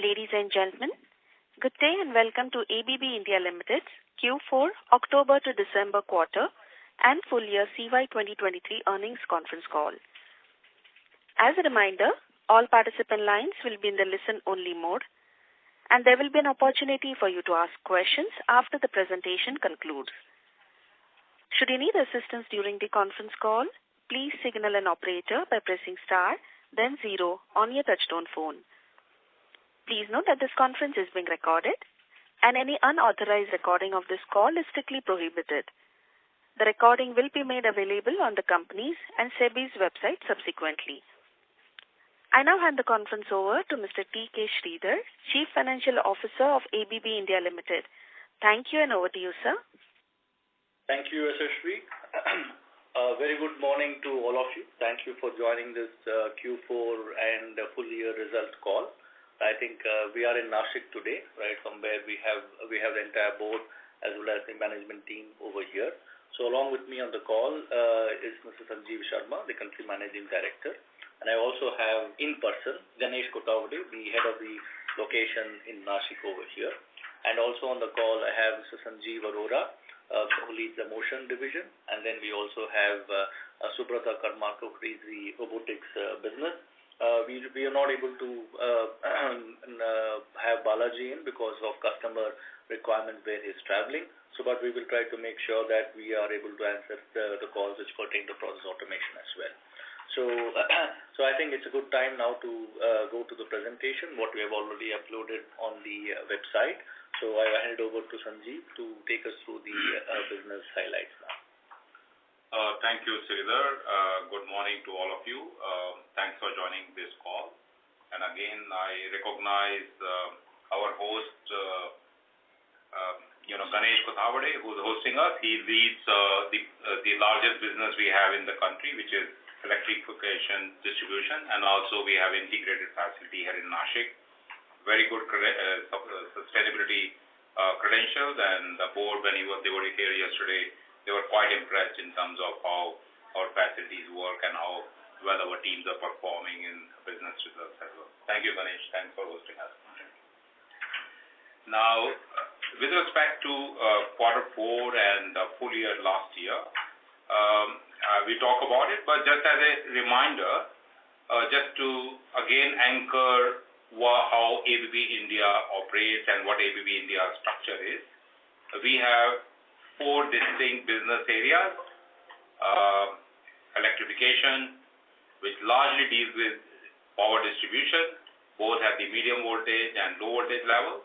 Ladies and gentlemen, good day and welcome to ABB India Limited's Q4 October to December quarter and full year FY2023 earnings conference call. As a reminder, all participant lines will be in the listen-only mode, and there will be an opportunity for you to ask questions after the presentation concludes. Should you need assistance during the conference call, please signal an operator by pressing star, then 0 on your touchtone phone. Please note that this conference is being recorded, and any unauthorized recording of this call is strictly prohibited. The recording will be made available on the company's and SEBI's website subsequently. I now hand the conference over to Mr. T.K. Sridhar, Chief Financial Officer of ABB India Limited. Thank you, and over to you, sir. Thank you, Yashashri. Very good morning to all of you. Thank you for joining this Q4 and full year results call. I think we are in Nashik today, right, from where we have the entire board as well as the management team over here. So along with me on the call is Mr. Sanjeev Sharma, the country managing director. And I also have in person Ganesh Kotawade, the head of the location in Nashik over here. And also on the call I have Mr. Sanjeev Arora, who leads the motion division. And then we also have Subrata Karmakar, who leads the robotics business. We are not able to have Balaji in because of customer requirements where he is traveling. But we will try to make sure that we are able to answer the calls which pertain to process automation as well. So I think it's a good time now to go to the presentation, what we have already uploaded on the website. So I hand it over to Sanjeev to take us through the business highlights now. Thank you, Sridhar. Good morning to all of you. Thanks for joining this call. And again, I recognize our host, Ganesh Kotawade, who is hosting us. He leads the largest business we have in the country, which is electrification distribution, and also we have integrated facility here in Nashik. Very good sustainability credentials, and the board, when they were here yesterday, they were quite impressed in terms of how our facilities work and how well our teams are performing in business results as well. Thank you, Ganesh. Thanks for hosting us. Now, with respect to quarter 4 and full year last year, we talk about it, but just as a reminder, just to again anchor how ABB India operates and what ABB India structure is, we have 4 distinct business areas. Electrification, which largely deals with power distribution, both at the medium voltage and low voltage level,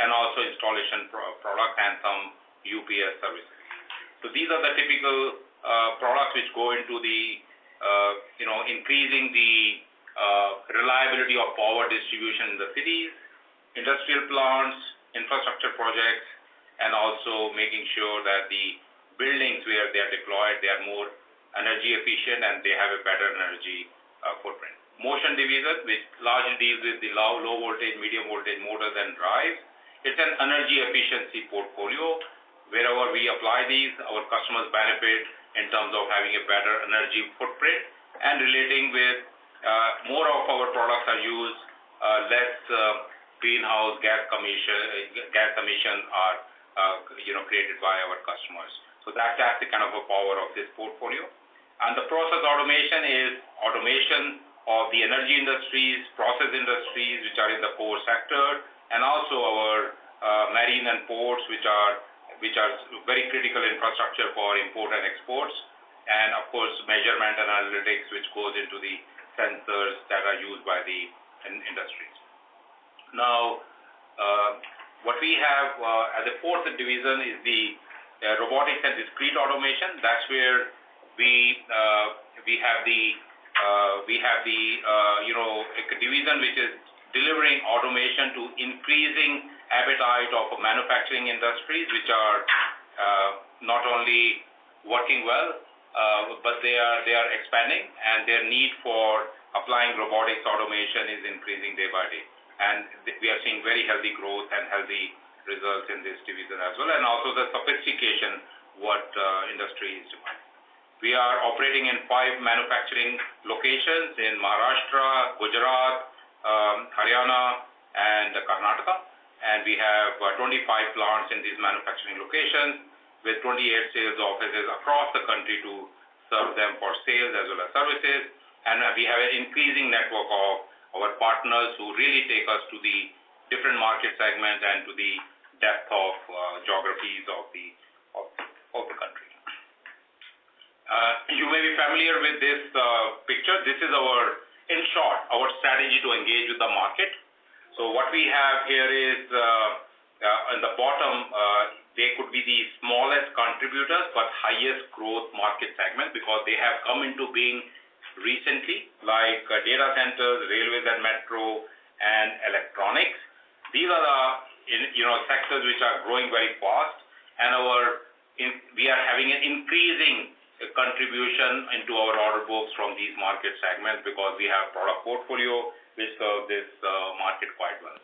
and also installation product and some UPS services. So these are the typical products which go into the, increasing the reliability of power distribution in the cities, industrial plants, infrastructure projects, and also making sure that the buildings where they are deployed, they are more energy efficient and they have a better energy footprint. Motion division, which largely deals with the low voltage, medium voltage motors and drives. It's an energy efficiency portfolio. Wherever we apply these, our customers benefit in terms of having a better energy footprint and relating with more of our products are used, less greenhouse gas emission are created by our customers. So that's the kind of a power of this portfolio. And the process automation is automation of the energy industries, process industries, which are in the core sector, and also our marine and ports, which are very critical infrastructure for import and exports, and of course measurement and analytics, which goes into the sensors that are used by the industries. Now, what we have as a fourth division is the robotics and discrete automation. That's where we have a division which is delivering automation to increasing appetite of manufacturing industries, which are not only working well, but they are expanding, and their need for applying robotics automation is increasing day by day. And we are seeing very healthy growth and healthy results in this division as well, and also the sophistication what industry is demanding. We are operating in 5 manufacturing locations in Maharashtra, Gujarat, Haryana, and Karnataka. And we have 25 plants in these manufacturing locations with 28 sales offices across the country to serve them for sales as well as services. And we have an increasing network of our partners who really take us to the different market segments and to the depth of geographies of the country. You may be familiar with this picture. This is in short, our strategy to engage with the market. So what we have here is on the bottom, they could be the smallest contributors but highest growth market segment because they have come into being recently, like data centers, railways and metro, and electronics. These are the sectors which are growing very fast, and we are having an increasing contribution into our order books from these market segments because we have product portfolio which serve this market quite well.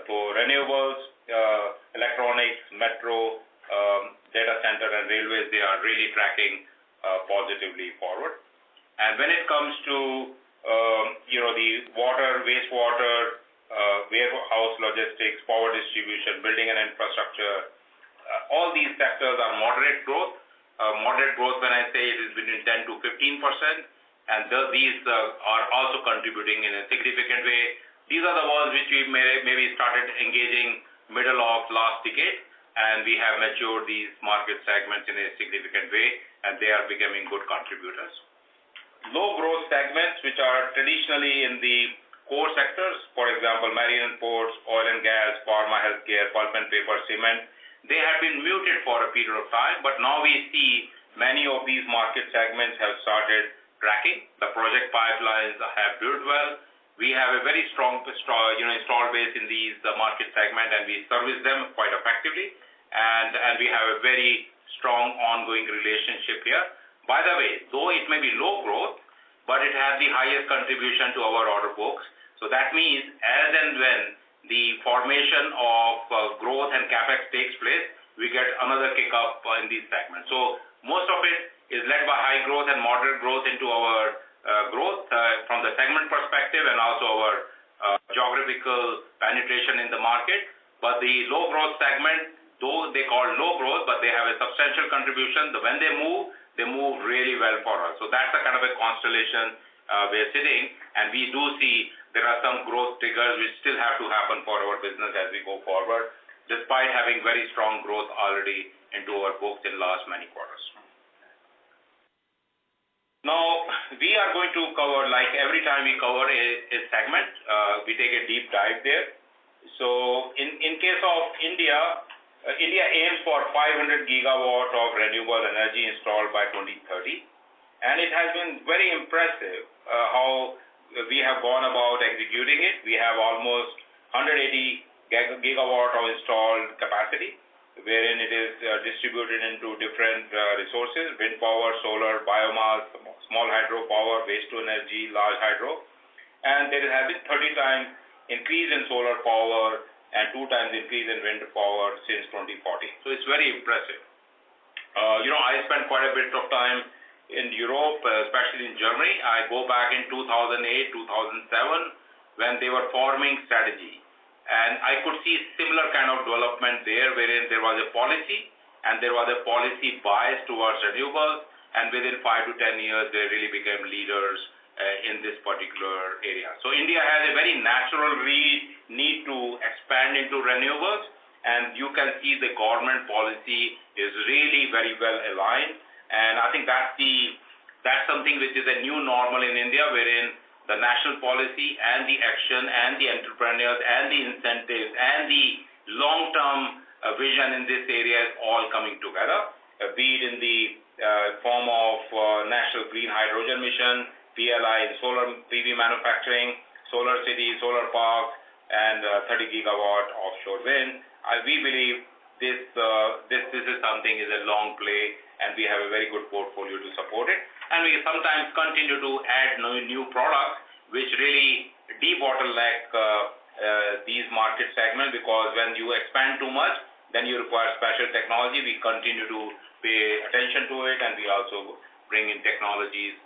For renewables, electronics, metro, data center, and railways, they are really tracking positively forward. And when it comes to the water, wastewater, warehouse logistics, power distribution, building and infrastructure, all these sectors are moderate growth. Moderate growth, when I say it is between 10 to 15%, and these are also contributing in a significant way. These are the ones which we maybe started engaging middle of last decade, and we have matured these market segments in a significant way, and they are becoming good contributors. Low growth segments, which are traditionally in the core sectors, for example, marine and ports, oil and gas, pharma, healthcare, pulp and paper, cement, they have been muted for a period of time, but now we see many of these market segments have started tracking. The project pipelines have built well. We have a very strong install base in these market segment, and we service them quite effectively. And we have a very strong ongoing relationship here. By the way, though it may be low growth, but it has the highest contribution to our order books. So that means as and when the formation of growth and capex takes place, we get another kick up in these segments. So most of it is led by high growth and moderate growth into our growth from the segment perspective and also our geographical penetration in the market. But the low growth segment, though they call low growth, but they have a substantial contribution. When they move really well for us. So that's the kind of a constellation we're sitting, and we do see there are some growth triggers which still have to happen for our business as we go forward, despite having very strong growth already into our books in last many quarters. Now, we are going to cover, like every time we cover a segment, we take a deep dive there. So in case of India, India aims for 500 gigawatt of renewable energy installed by 2030, and it has been very impressive how we have gone about executing it. We have almost 180 gigawatt of installed capacity, wherein it is distributed into different resources: wind power, solar, biomass, small hydro power, waste to energy, large hydro. And there has been 30 times increase in solar power and 2 times increase in wind power since 2014. So it's very impressive. I spent quite a bit of time in Europe, especially in Germany. I go back in 2008, 2007, when they were forming strategy. And I could see similar kind of development there, wherein there was a policy, and there was a policy bias towards renewables, and within 5 to 10 years, they really became leaders in this particular area. So India has a very natural need to expand into renewables, and you can see the government policy is really very well aligned. And I think that's something which is a new normal in India, wherein the national policy and the action and the entrepreneurs and the incentives and the long-term vision in this area is all coming together, be it in the form of National Green Hydrogen Mission, PLI in solar PV manufacturing, solar cities, solar parks, and 30 gigawatt offshore wind. We believe this is something is a long play, and we have a very good portfolio to support it. And we sometimes continue to add new products which really debottleneck these market segments, because when you expand too much, then you require special technology. We continue to pay attention to it, and we also bring in technologies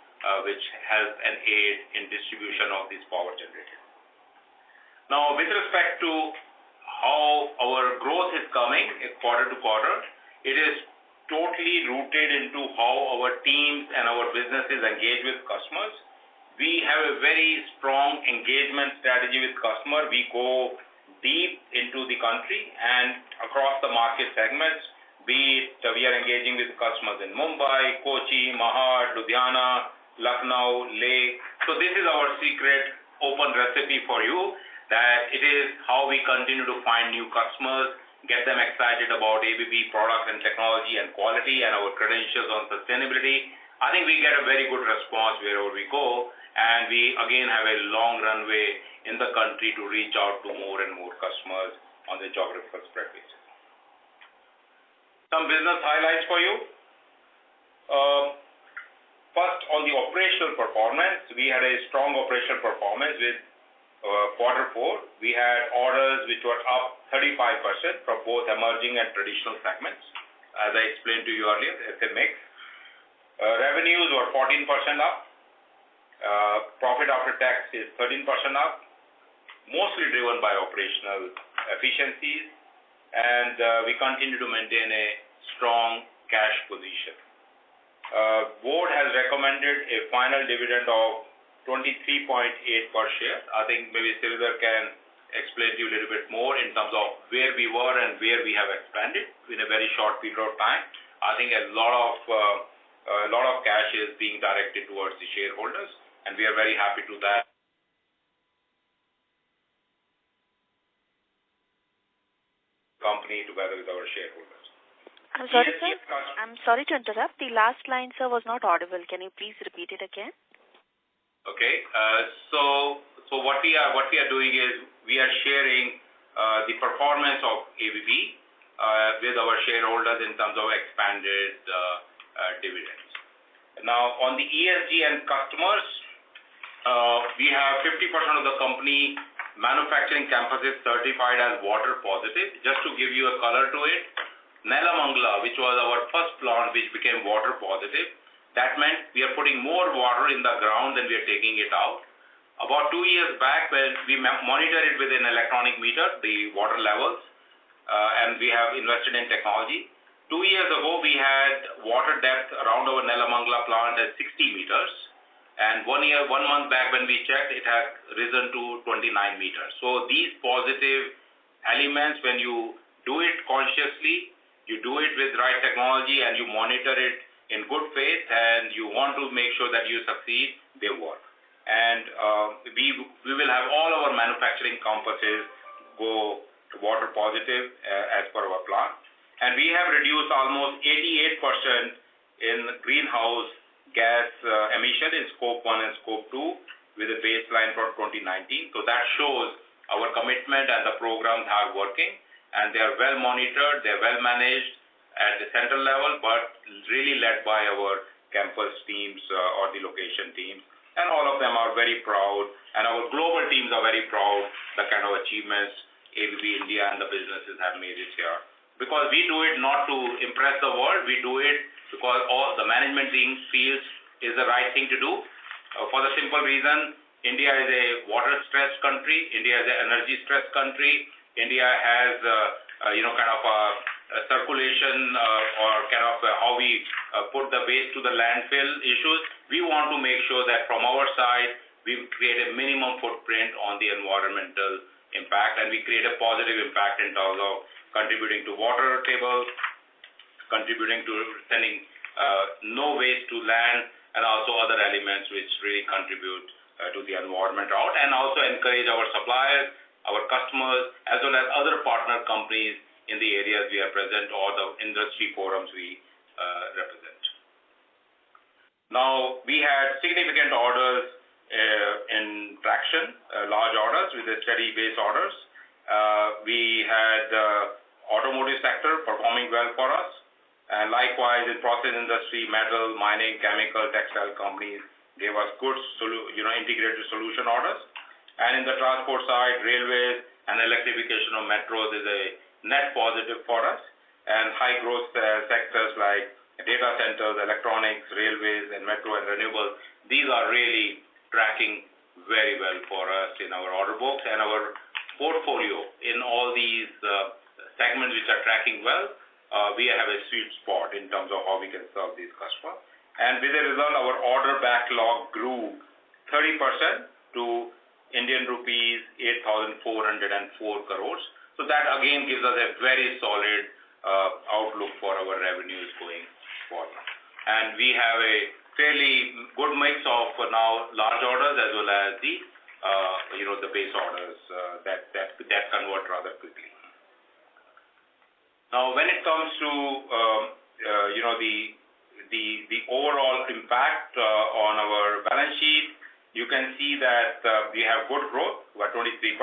which help and aid in distribution of this power generated. Now, with respect to how our growth is coming quarter to quarter, it is totally rooted into how our teams and our businesses engage with customers. We have a very strong engagement strategy with customers. We go deep into the country and across the market segments, be it we are engaging with customers in Mumbai, Kochi, Mahad, Ludhiana, Lucknow, Leh. So this is our secret open recipe for you, that it is how we continue to find new customers, get them excited about ABB products and technology and quality and our credentials on sustainability. I think we get a very good response wherever we go, and we again have a long runway in the country to reach out to more and more customers on the geographical spread basis. Some business highlights for you. First, on the operational performance, we had a strong operational performance with quarter 4. We had orders which were up 35% from both emerging and traditional segments. As I explained to you earlier, it's a mix. Revenues were 14% up. Profit after tax is 13% up, mostly driven by operational efficiencies, and we continue to maintain a strong cash position. Board has recommended a final dividend of 23.8 per share. I think maybe Sridhar can explain to you a little bit more in terms of where we were and where we have expanded in a very short period of time. I think a lot of cash is being directed towards the shareholders, and we are very happy to that. Company together with our shareholders. I'm sorry, sir. I'm sorry to interrupt. The last line, sir, was not audible. Can you please repeat it again? Okay. So what we are doing is we are sharing the performance of ABB with our shareholders in terms of expanded dividends. Now, on the ESG and customers, we have 50% of the company manufacturing campuses certified as water positive. Just to give you a color to it, Nelamangala, which was our first plant which became water positive, that meant we are putting more water in the ground than we are taking it out. About 2 years back, when we monitor it with an electronic meter, the water levels, and we have invested in technology. 2 years ago, we had water depth around our Nelamangala plant at 60 meters. And 1 month back when we checked, it has risen to 29 meters. So these positive elements, when you do it consciously, you do it with right technology, and you monitor it in good faith, and you want to make sure that you succeed, they work. And we will have all our manufacturing campuses go to water positive as per our plan. And we have reduced almost 88% in greenhouse gas emission in Scope 1 and Scope 2 with a baseline from 2019. So that shows our commitment and the programs are working, and they are well monitored, they are well managed at the central level, but really led by our campus teams or the location teams. And all of them are very proud, and our global teams are very proud the kind of achievements ABB India and the businesses have made this year. Because we do it not to impress the world, we do it because all the management team feels is the right thing to do. For the simple reason, India is a water-stressed country, India is an energy-stressed country, India has kind of a circulation or kind of how we put the waste to the landfill issues. We want to make sure that from our side, we create a minimum footprint on the environmental impact, and we create a positive impact in terms of contributing to water tables, contributing to sending no waste to land, and also other elements which really contribute to the environment out, and also encourage our suppliers, our customers, as well as other partner companies in the areas we are present or the industry forums we represent. Now, we had significant orders in traction, large orders with the steady base orders. We had automotive sector performing well for us, and likewise in process industry, metal, mining, chemical, textile companies gave us good integrated solution orders. And in the transport side, railways and electrification of metros is a net positive for us, and high growth sectors like data centers, electronics, railways, and metro and renewables, these are really tracking very well for us in our order books, and our portfolio in all these segments which are tracking well, we have a sweet spot in terms of how we can serve these customers. And with the result, our order backlog grew 30% to Indian rupees 8,404 crores. So that again gives us a very solid outlook for our revenues going forward. And we have a fairly good mix of now large orders as well as the the base orders that convert rather quickly. Now, when it comes to the overall impact on our balance sheet, you can see that we have good growth by 23%.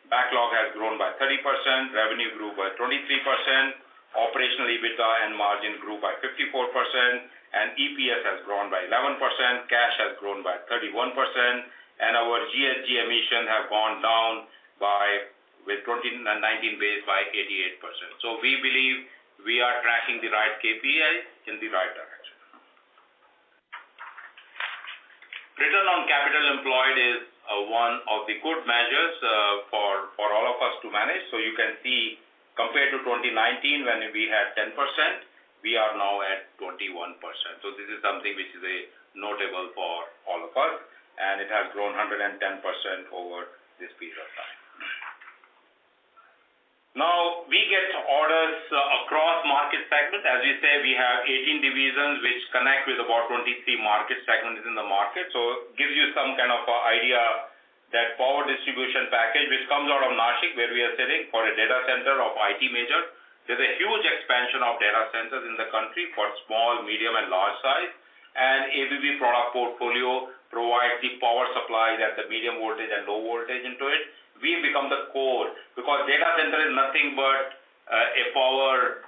Backlog has grown by 30%. Revenue grew by 23%. Operational EBITDA and margin grew by 54%. And EPS has grown by 11%. Cash has grown by 31%. And our GHG emissions have gone down with 2019 base by 88%. So we believe we are tracking the right KPIs in the right direction. Return on capital employed is one of the good measures for all of us to manage. So you can see compared to 2019 when we had 10%, we are now at 21%. So this is something which is notable for all of us, and it has grown 110% over this period of time. Now, we get orders across market segments. As we say, we have 18 divisions which connect with about 23 market segments in the market. So it gives you some kind of idea that power distribution package, which comes out of Nashik, where we are sitting for a data center of IT major. There's a huge expansion of data centers in the country for small, medium, and large size. And ABB product portfolio provides the power supply at the medium voltage and low voltage into it. We become the core because data center is nothing but a power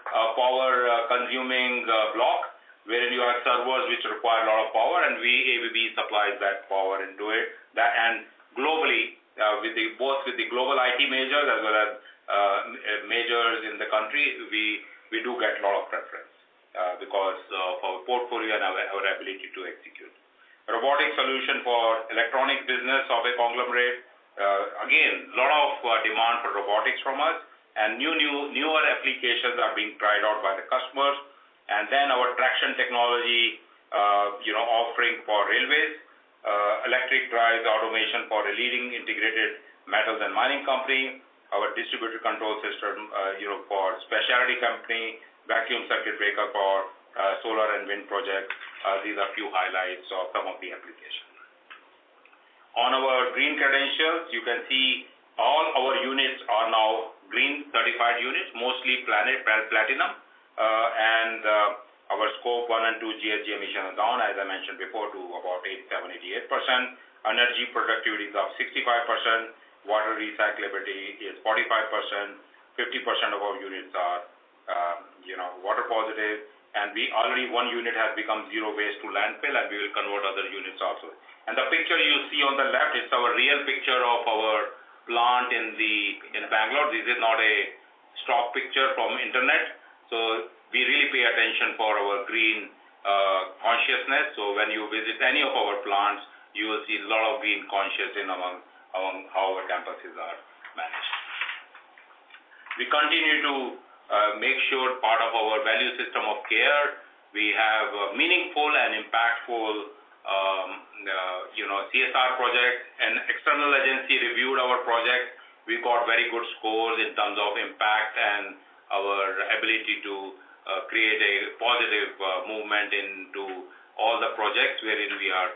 consuming block wherein you have servers which require a lot of power, and ABB supplies that power into it. And globally, both with the global IT majors as well as majors in the country, we do get a lot of preference because of our portfolio and our ability to execute. Robotic solution for electronic business of a conglomerate. Again, a lot of demand for robotics from us, and newer applications are being tried out by the customers. And then our traction technology, offering for railways, electric drives automation for a leading integrated metals and mining company, our distributed control system, for specialty company, vacuum circuit breaker for solar and wind projects. These are few highlights of some of the applications. On our green credentials, you can see all our units are now green certified units, mostly platinum, and our scope 1 and 2 GHG emissions are down, as I mentioned before, to about 87-88%. Energy productivity is up 65%. Water recyclability is 45%. 50% of our units are, water positive, and one unit has become zero waste to landfill, and we will convert other units also. And the picture you see on the left is our real picture of our plant in Bangalore. This is not a stock picture from internet. So we really pay attention for our green consciousness. So when you visit any of our plants, you will see a lot of green consciousness among how our campuses are managed. We continue to make sure part of our value system of care, we have meaningful and impactful CSR projects. An external agency reviewed our project. We got very good scores in terms of impact and our ability to create a positive movement into all the projects wherein we are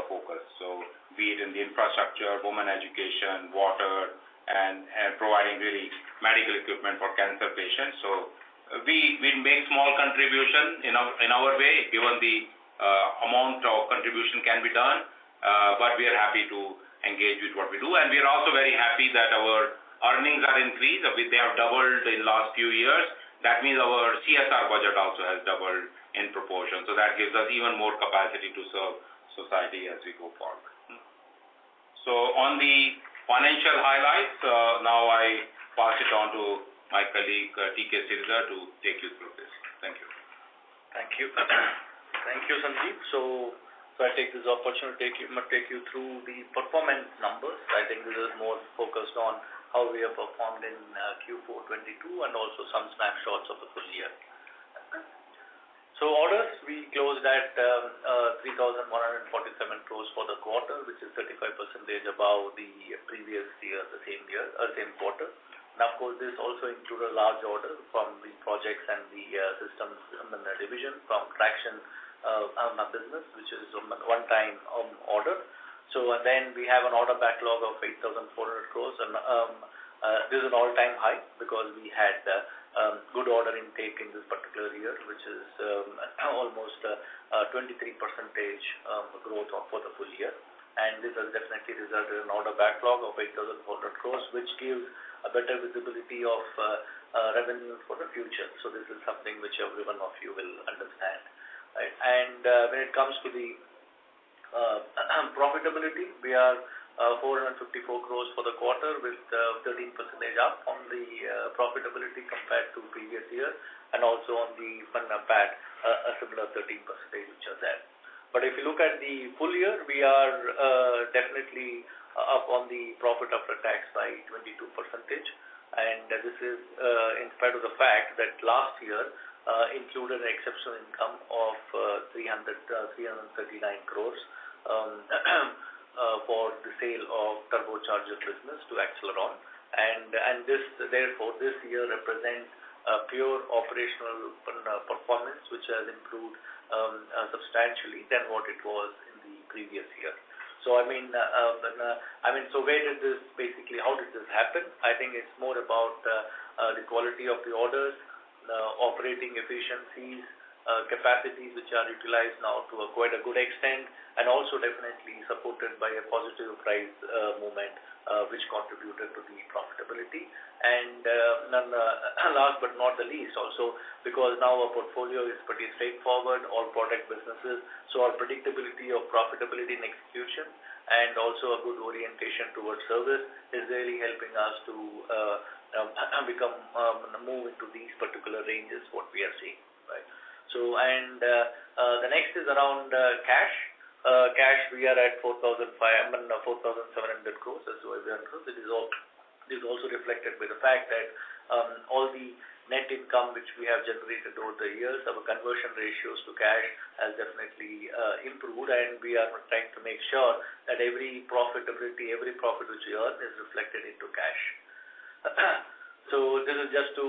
focused. So be it in the infrastructure, women education, water, and providing really medical equipment for cancer patients. So we make small contribution in our way, given the amount of contribution can be done, but we are happy to engage with what we do. And we are also very happy that our earnings are increased. They have doubled in last few years. That means our CSR budget also has doubled in proportion. So that gives us even more capacity to serve society as we go forward. So on the financial highlights, now I pass it on to my colleague T.K. Sridhar to take you through this. Thank you. Thank you. Thank you, Sanjeev. So I take this opportunity to take you through the performance numbers. I think this is more focused on how we have performed in Q4 22 and also some snapshots of the full year. So orders, we closed at 3,147 crores for the quarter, which is 35% above the previous year, same quarter. And of course, this also included a large order from the projects and the systems division from traction business, which is a one-time order. So then we have an order backlog of 8,400 crores, and this is an all-time high because we had good order intake in this particular year, which is almost 23% growth for the full year. And this has definitely resulted in an order backlog of 8,400 crores, which gives a better visibility of revenue for the future. So this is something which every one of you will understand. Right? And when it comes to the profitability, we are 454 crores for the quarter with 13% up on the profitability compared to previous year, and also on the PAT, a similar 13% which are there. But if you look at the full year, we are definitely up on the profit after tax by 22%, and this is in spite of the fact that last year included an exceptional income of 339 crores for the sale of turbocharger business to Acceleron, and this therefore this year represents pure operational performance, which has improved substantially than what it was in the previous year. So so where did this basically? How did this happen? I think it's more about the quality of the orders, operating efficiencies, capacities which are utilized now to quite a good extent, and also definitely supported by a positive price movement, which contributed to the profitability. And last but not the least, also because now our portfolio is pretty straightforward, all product businesses, so our predictability of profitability and execution, and also a good orientation towards service is really helping us to move into these particular ranges what we are seeing, right? So, and the next is around cash. Cash, we are at 4,700 crores as well. This is also reflected by the fact that all the net income which we have generated over the years, our conversion ratios to cash has definitely improved, and we are trying to make sure that every profit which we earn is reflected into cash. So this is just to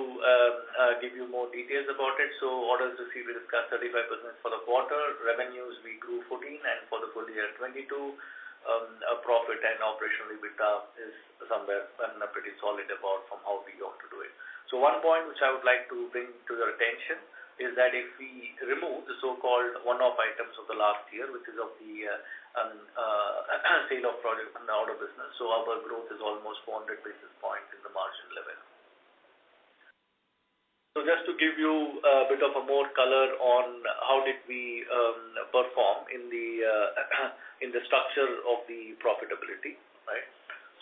give you more details about it. So orders received, we discussed 35% for the quarter. Revenues, we grew 14%, and for the full year 22%. Profit and operational EBITDA is somewhere pretty solid about from how we ought to do it. So one point which I would like to bring to your attention is that if we remove the so-called one-off items of the last year, which is of the sale of project and order business, so our growth is almost 400 basis points in the margin level. So just to give you a bit of a more color on how did we perform in the structure of the profitability, right?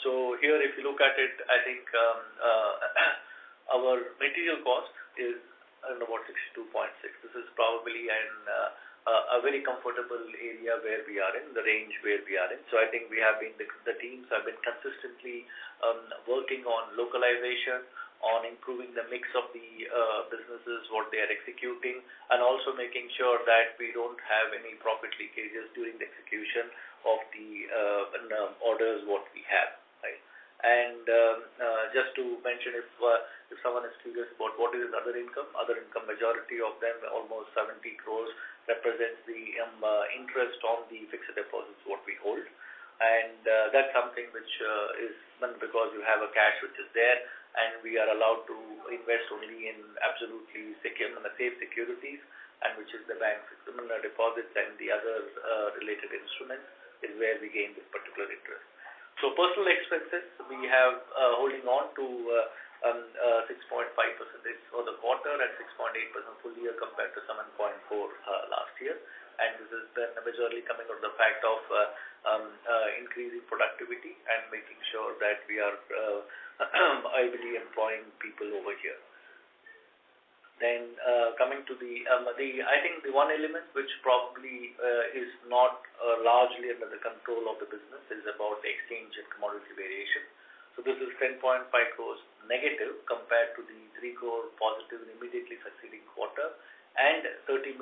So here, if you look at it, I think our material cost is about 62.6. This is probably a very comfortable area where we are in, the range where we are in. So I think we have been, the teams have been consistently working on localization, on improving the mix of the businesses, what they are executing, and also making sure that we don't have any profit leakages during the execution of the orders what we have. Right? And just to mention, if someone is curious about what is other income majority of them, almost 70 crores, represents the interest on the fixed deposits what we hold. And that's something which is because you have a cash which is there, and we are allowed to invest only in absolutely secure, safe securities, and which is the bank deposits and the other related instruments is where we gain this particular interest. So personal expenses, we have holding on to 6.5% for the quarter and 6.8% full year compared to 7.4% last year. And this is then majorly coming out of the fact of increasing productivity and making sure that we are ideally employing people over here. Then coming to I think the one element which probably is not largely under the control of the business is about the exchange and commodity variation. So this is 10.5 crores negative compared to the 3 crore positive in immediately succeeding quarter and 30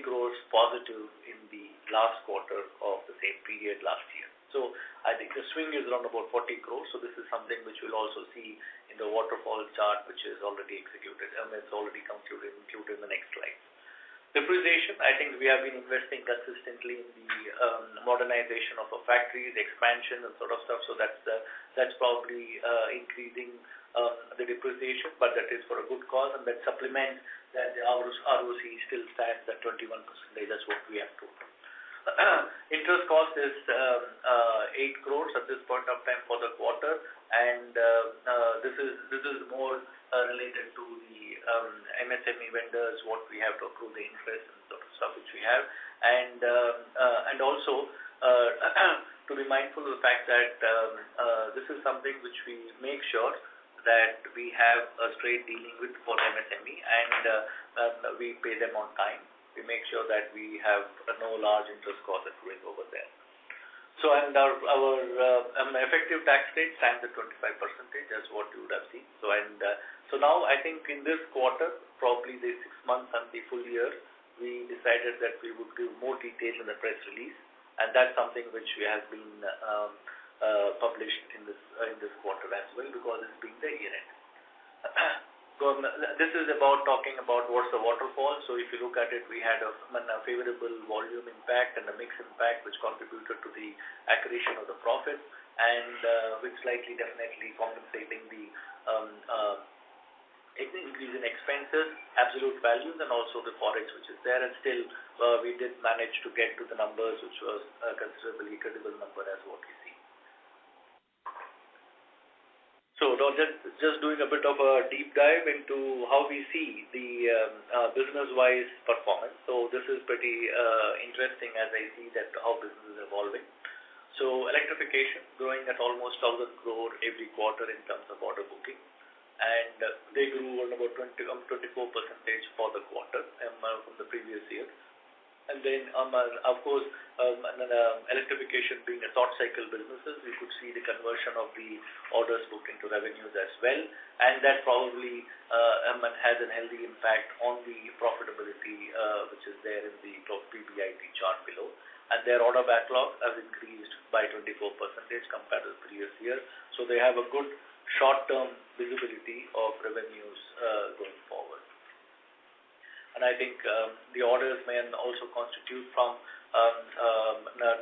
crores positive in the last quarter of the same period last year. So I think the swing is around about 40 crores. So this is something which we'll also see in the waterfall chart, which is already executed. It's already included in the next slide. Depreciation, I think we have been investing consistently in the modernization of our factories, expansion and sort of stuff. So that's probably increasing the depreciation, but that is for a good cause, and that supplements that the ROC still stands at 21%. That's what we have to. Interest cost is 8 crores at this point of time for the quarter, and this is more related to the MSME vendors, what we have to accrue the interest and sort of stuff which we have, and also to be mindful of the fact that this is something which we make sure that we have a straight dealing with for MSME, and we pay them on time. We make sure that we have no large interest cost accruing over there. So, and our effective tax rate stands at 25%, as what you would have seen. So, so now I think in this quarter, probably the 6 months and the full year, we decided that we would give more details in the press release, and that's something which has been published in this quarter as well, because it's being the year end. So this is about talking about what's the waterfall. So if you look at it, we had a favorable volume impact and a mix impact, which contributed to the accretion of the profit, and which slightly definitely compensating the increase in expenses, absolute values, and also the forex which is there. And still, we did manage to get to the numbers, which was a considerably credible number as what we see. So just doing a bit of a deep dive into how we see the business-wise performance. So this is pretty interesting as I see that how business is evolving. So electrification growing at almost 1,000 crore every quarter in terms of order booking, and they grew on about 24% for the quarter from the previous year. And then, of course, electrification being a short cycle businesses, we could see the conversion of the orders booked into revenues as well, and that probably has a healthy impact on the profitability, which is there in the PBIT chart below. And their order backlog has increased by 24% compared to the previous year. So they have a good short-term visibility of revenues going forward. And I think the orders may also constitute from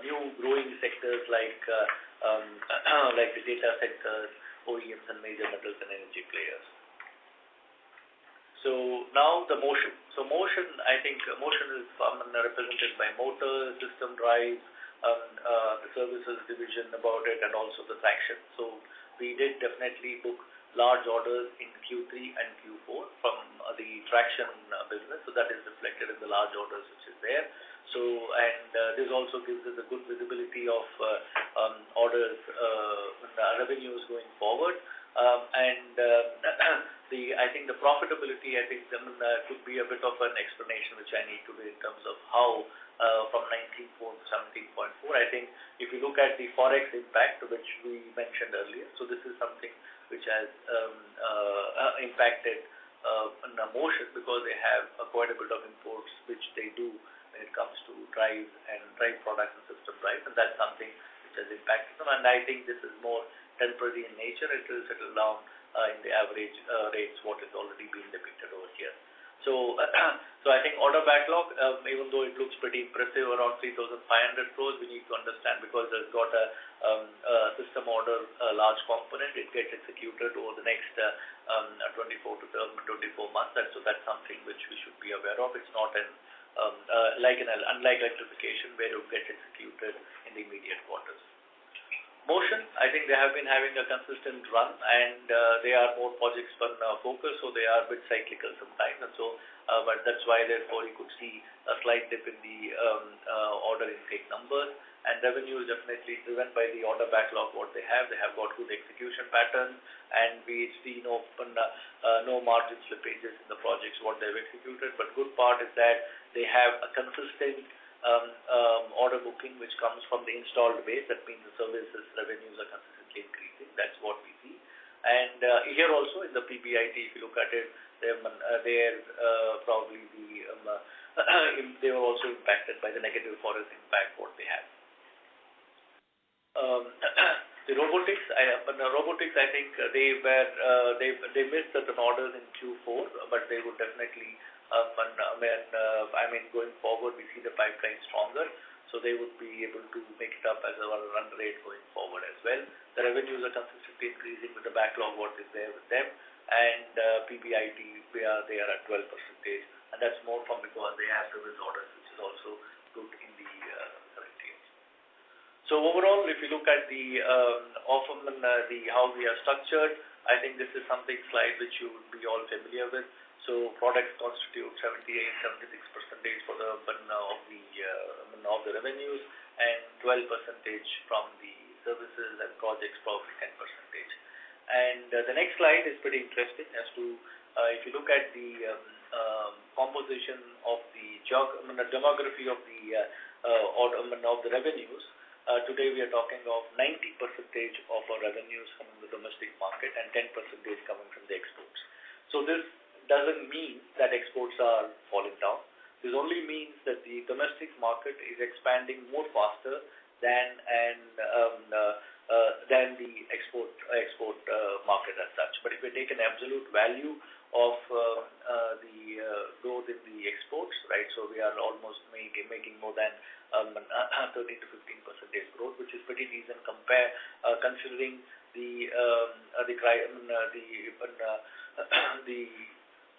new growing sectors like the data centers, OEMs, and major metals and energy players. So now the motion. So motion, I think motion is represented by motors, system drives, the services division about it, and also the traction. So we did definitely book large orders in Q3 and Q4 from the traction business. So that is reflected in the large orders which is there. So, and this also gives us a good visibility of orders, revenues going forward. I think the profitability, I think could be a bit of an explanation which I need to do in terms of how from 19.4 to 17.4. I think if you look at the forex impact, which we mentioned earlier, so this is something which has impacted motion, because they have quite a bit of imports which they do when it comes to drive products and system drives, and that's something which has impacted them. And I think this is more temporary in nature. It will settle down in the average rates what is already being depicted over here. So, I think order backlog, even though it looks pretty impressive, around 3,500 crores, we need to understand, because there's got a system order, a large component. It gets executed over the next 24 months. So that's something which we should be aware of. It's not unlike electrification, where it gets executed in the immediate quarters. Motion, I think they have been having a consistent run, and they are more projects focused, so they are a bit cyclical sometimes, and so but that's why therefore you could see a slight dip in the order intake numbers. And revenue is definitely driven by the order backlog what they have. They have got good execution patterns, and we see no margin slippages in the projects what they've executed. But good part is that they have a consistent order booking which comes from the installed base. That means the services revenues are consistently increasing. That's what we see. And here also in the PBIT, if you look at it, they're probably they were also impacted by the negative forex impact what they had. The robotics, I think they missed certain orders in Q4, but they would definitely, going forward, we see the pipeline stronger, so they would be able to make it up as a run rate going forward as well. The revenues are consistently increasing with the backlog what is there with them, and PBIT, they are at 12%, and that's more from because they have service orders, which is also good in the current year. So overall, if you look at the how we are structured, I think this is something slide which you would be all familiar with. So products constitute 76% for the of the revenues, and 12% from the services, and projects probably 10%. And the next slide is pretty interesting as to if you look at the composition of the demography of the of the revenues. Today we are talking of 90% of our revenues from the domestic market and 10% coming from the exports. So this doesn't mean that exports are falling down. This only means that the domestic market is expanding more faster than the export market as such. But if we take an absolute value of the growth in the exports, right? So we are almost making more than 13 to 15% growth, which is pretty decent considering the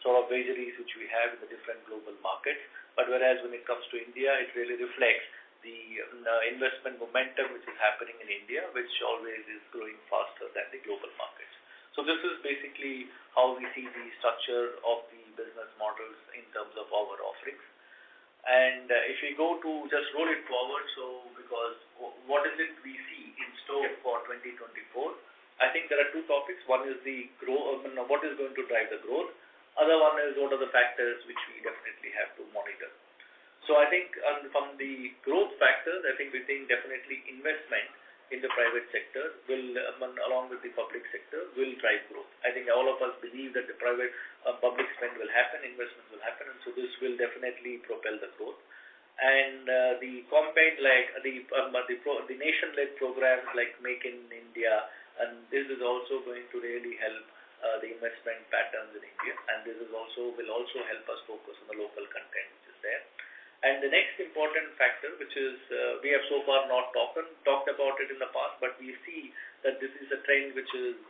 sort of vagaries which we have in the different global markets. But whereas when it comes to India, it really reflects the investment momentum which is happening in India, which always is growing faster than the global markets. So this is basically how we see the structure of the business models in terms of our offerings. And if we go to just roll it forward, so because what is it we see in store for 2024? I think there are two topics. One is the growth, what is going to drive the growth. Other one is what are the factors which we definitely have to monitor. So I think from the growth factors, I think we think definitely investment in the private sector will, along with the public sector, will drive growth. I think all of us believe that the private public spend will happen, investment will happen, and so this will definitely propel the growth. And the campaign like the nation-led programs like Make in India, and this is also going to really help the investment patterns in India, and this is will also help us focus on the local content which is there. And the next important factor, which is we have so far not talked about it in the past, but we see that this is a trend which is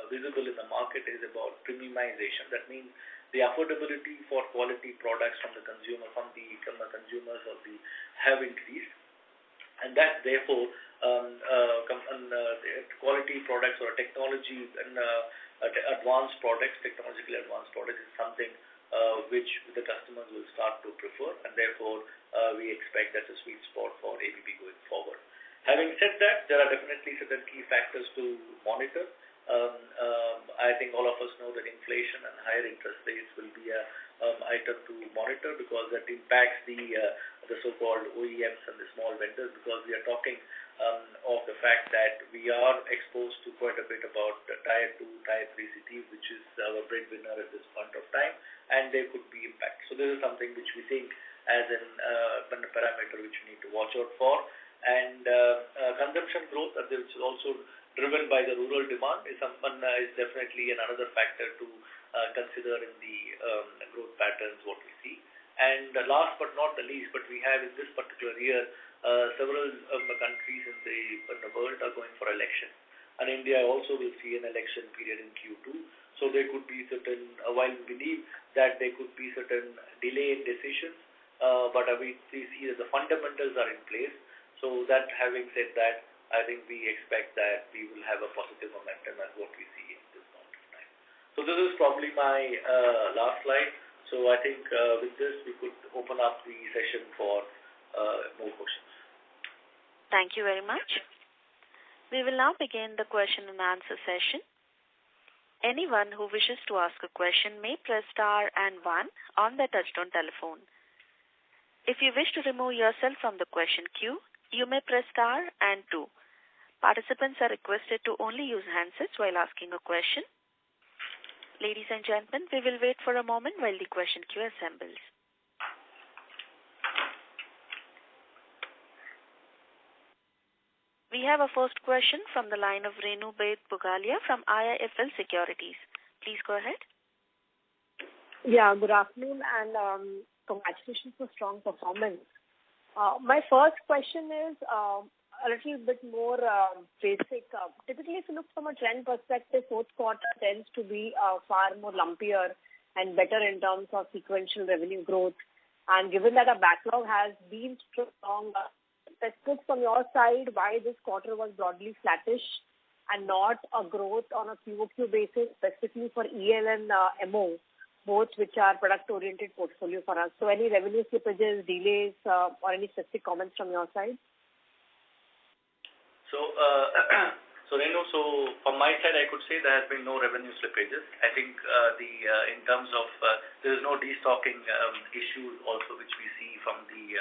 visible in the market, is about premiumization. That means the affordability for quality products from the consumers have increased, and that therefore quality products or technology and technologically advanced products is something which the customers will start to prefer, and therefore we expect that's a sweet spot for ABB going forward. Having said that, there are definitely certain key factors to monitor. I think all of us know that inflation and higher interest rates will be a item to monitor, because that impacts the so-called OEMs and the small vendors, because we are talking of the fact that we are exposed to quite a bit about Tier 2, Tier 3 cities, which is our breadwinner at this point of time, and there could be impact. So this is something which we think as a parameter which we need to watch out for. And consumption growth, which is also driven by the rural demand, is definitely another factor to consider in the growth patterns what we see. And last but not the least, but we have in this particular year several countries in the world are going for election, and India also will see an election period in Q2. So there could be certain, while we believe that there could be certain delay in decisions, but we see that the fundamentals are in place. So that having said that, I think we expect that we will have a positive momentum as what we see in this point of time. So this is probably my last slide. So I think with this we could open up the session for more questions. Thank you very much. We will now begin the question and answer session. Anyone who wishes to ask a question may press star and 1 on their touchtone telephone. If you wish to remove yourself from the question queue, you may press star and 2. Participants are requested to only use handsets while asking a question. Ladies and gentlemen, we will wait for a moment while the question queue assembles. We have a first question from the line of Renu Baid Pugalia from IIFL Securities. Please go ahead. Yeah, good afternoon and congratulations for strong performance. My first question is a little bit more basic. Typically, if you look from a trend perspective, fourth quarter tends to be far more lumpier and better in terms of sequential revenue growth. And given that our backlog has been strong, specific from your side, why this quarter was broadly flattish and not a growth on a QOQ basis, specifically for EL and MO, both which are product-oriented portfolio for us. So any revenue slippages, delays, or any specific comments from your side? So Renu, from my side, I could say there has been no revenue slippages. I think in terms of there is no destocking issues also which we see from the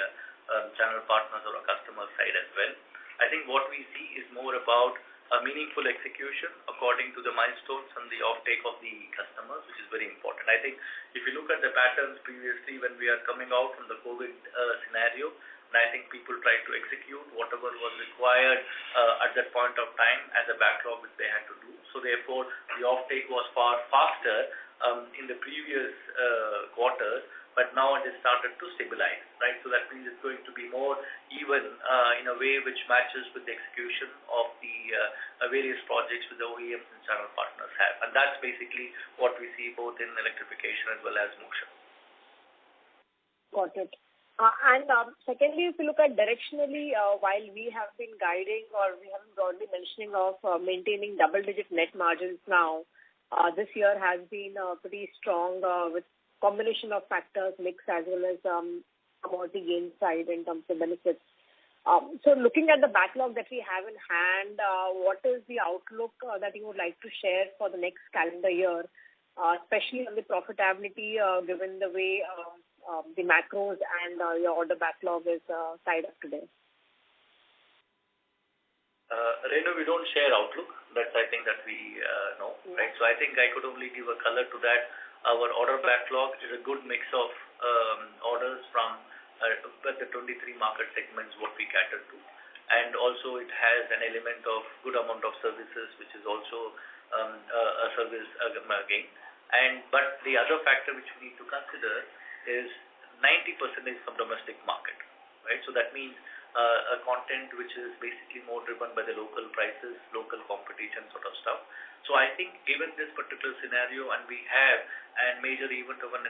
channel partners or a customer side as well. I think what we see is more about a meaningful execution according to the milestones and the offtake of the customers, which is very important. I think if you look at the patterns previously when we are coming out from the COVID scenario, and I think people tried to execute whatever was required at that point of time as a backlog which they had to do. So therefore, the offtake was far faster in the previous quarters, but now it has started to stabilize, right? So that means it's going to be more even in a way which matches with the execution of the various projects with the OEMs and channel partners have. And that's basically what we see both in electrification as well as motion. Got it. And secondly, if you look at directionally, while we have been guiding or we have been broadly mentioning of maintaining double-digit net margins now, this year has been pretty strong with combination of factors, mix as well as commodity gain side in terms of benefits. So looking at the backlog that we have in hand, what is the outlook that you would like to share for the next calendar year, especially on the profitability, given the way the macros and your order backlog is tied up today? Renu, we don't share outlook. That's I think that we know, right? So I think I could only give a color to that. Our order backlog is a good mix of orders from the 23 market segments what we cater to. And also it has an element of good amount of services, which is also a service gain. But the other factor which we need to consider is 90% is from domestic market, right? So that means a content which is basically more driven by the local prices, local competition sort of stuff. So I think given this particular scenario and we have a major event of an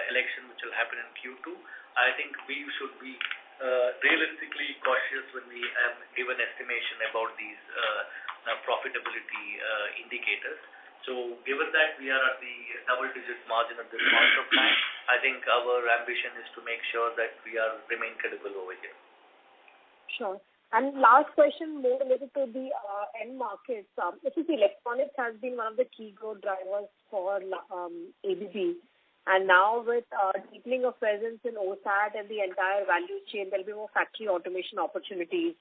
election which will happen in Q2, I think we should be realistically cautious when we give an estimation about these profitability indicators. So given that we are at the double-digit margin at this point of time, I think our ambition is to make sure that we remain credible over here. Sure. And last question, more related to the end markets. Electronics has been one of the key growth drivers for ABB. And now with deepening of presence in OSAT and the entire value chain, there will be more factory automation opportunities.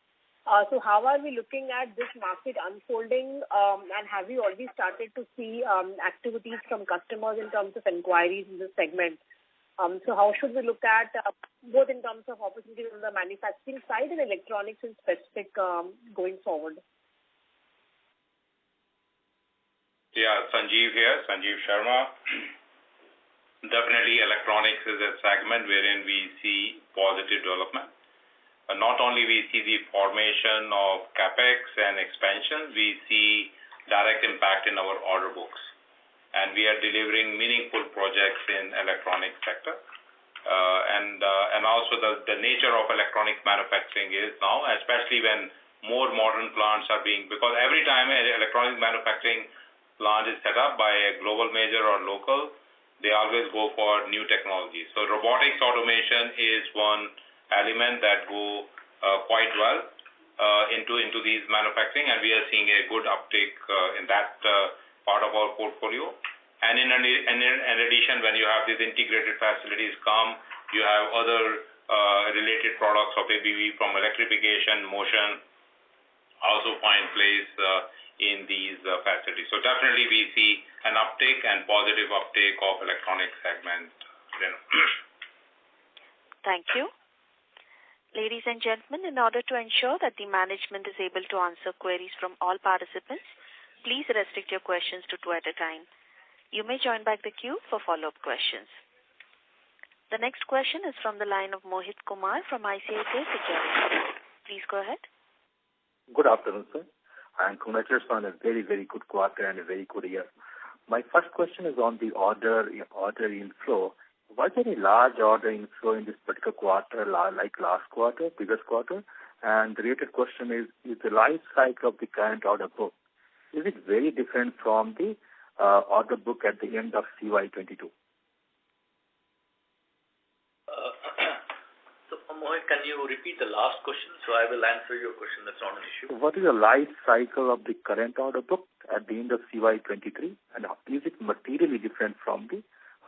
So how are we looking at this market unfolding? And have you already started to see activities from customers in terms of inquiries in this segment? So how should we look at both in terms of opportunities on the manufacturing side and electronics in specific going forward? Yeah, Sanjeev here, Sanjeev Sharma. Definitely electronics is a segment wherein we see positive development. Not only we see the formation of capex and expansion, we see direct impact in our order books. And we are delivering meaningful projects in electronics sector. And also the nature of electronics manufacturing is now, especially when more modern plants are because every time an electronics manufacturing plant is set up by a global major or local, they always go for new technology. So robotics automation is one element that go quite well into these manufacturing, and we are seeing a good uptake in that part of our portfolio. And in addition, when you have these integrated facilities you have other related products of ABB from electrification, motion, also find place in these facilities. So definitely we see an uptake and positive uptake of electronic segment. Thank you. Ladies and gentlemen, in order to ensure that the management is able to answer queries from all participants, please restrict your questions to 2 at a time. You may join back the queue for follow-up questions. The next question is from the line of Mohit Kumar from ICICI Securities. Please go ahead. Good afternoon, sir, and congratulations on a very, very good quarter and a very good year. My first question is on the order inflow. Was there any large order inflow in this particular quarter, like last quarter, previous quarter? And the related question is the life cycle of the current order book, is it very different from the order book at the end of CY22? Mohit, can you repeat the last question? So I will answer your question. That's not an issue. What is the life cycle of the current order book at the end of CY23? And is it materially different from the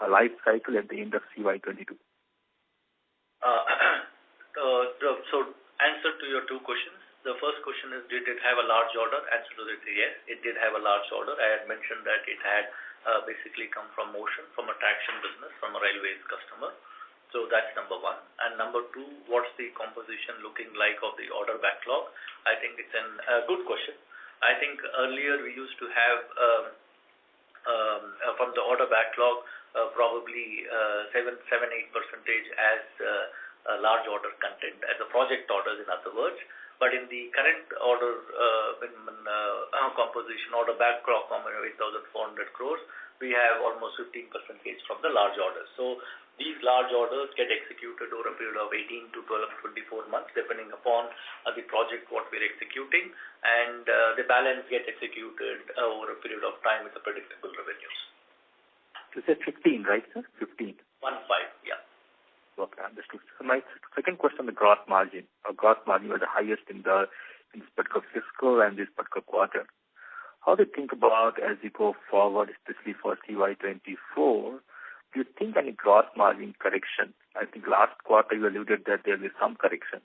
life cycle at the end of CY22? So answer to your two questions. The first question is, did it have a large order? Answer to that, yes, it did have a large order. I had mentioned that it had basically come from motion, from a traction business, from a railways customer. So that's number one. And number two, what's the composition looking like of the order backlog? I think it's a good question. I think earlier we used to have from the order backlog probably 7-8% as large order content, as a project orders in other words. But in the current order composition, order backlog of 8,400 crores, we have almost 15% from the large orders. So these large orders get executed over a period of 18 to 12, 24 months, depending upon the project what we're executing, and the balance get executed over a period of time with the predictable revenues. You said 15, right, sir? 15. 15, yeah. Okay, understood. So my second question on the gross margin. Our gross margin was the highest in this particular fiscal and this particular quarter. How do you think about as you go forward, especially for CY24? Do you think any gross margin correction? I think last quarter you alluded that there will be some correction.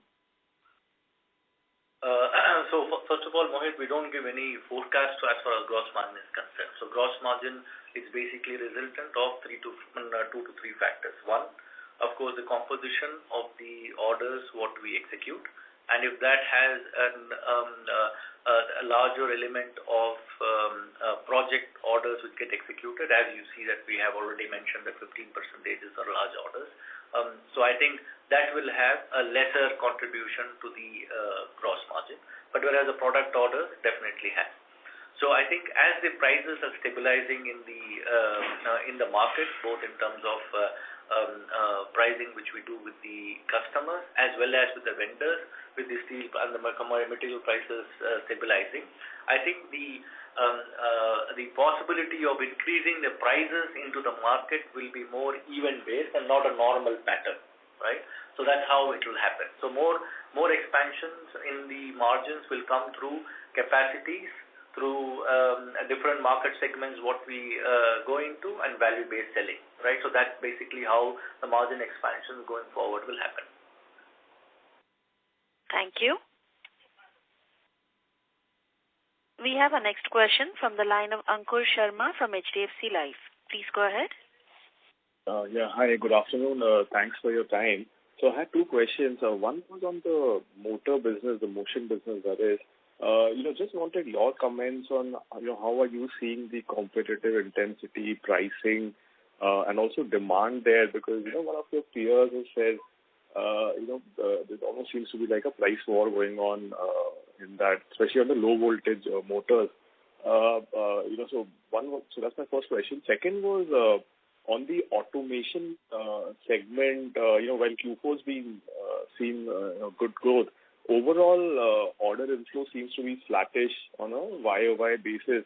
So first of all, Mohit, we don't give any forecast as far as gross margin is concerned. So gross margin is basically resultant of 2 to 3 factors. One, of course, the composition of the orders what we execute, and if that has a larger element of project orders which get executed, as you see that we have already mentioned that 15% are large orders. So I think that will have a lesser contribution to the gross margin, but whereas the product orders definitely has. So I think as the prices are stabilizing in the market, both in terms of pricing which we do with the customers as well as with the vendors, with the steel and the material prices stabilizing, I think the possibility of increasing the prices into the market will be more even based and not a normal pattern, right? So that's how it will happen. So more expansions in the margins will come through capacities, through different market segments what we go into, and value-based selling, right? So that's basically how the margin expansion going forward will happen. Thank you. We have a next question from the line of Ankur Sharma from HDFC Life. Please go ahead. Hi, good afternoon. Thanks for your time. So I had two questions. One was on the motor business, the motion business, that is. Just wanted your comments on, how are you seeing the competitive intensity, pricing, and also demand there? Because, one of your peers has said, there almost seems to be like a price war going on in that, especially on the low voltage motors. So that's my first question. Second was on the automation segment. While Q4's been seen good growth, overall order inflow seems to be flattish on a YOY basis.